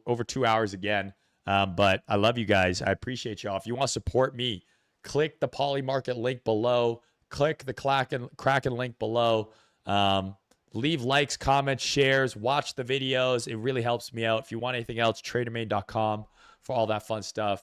A: over 2 hours again. But I love you guys. I appreciate y'all. If you want to support me, click the Polymarket link below. Click the Kraken link below. Leave likes, comments, shares, watch the videos. It really helps me out. If you want anything else, tradermain.com for all that fun stuff.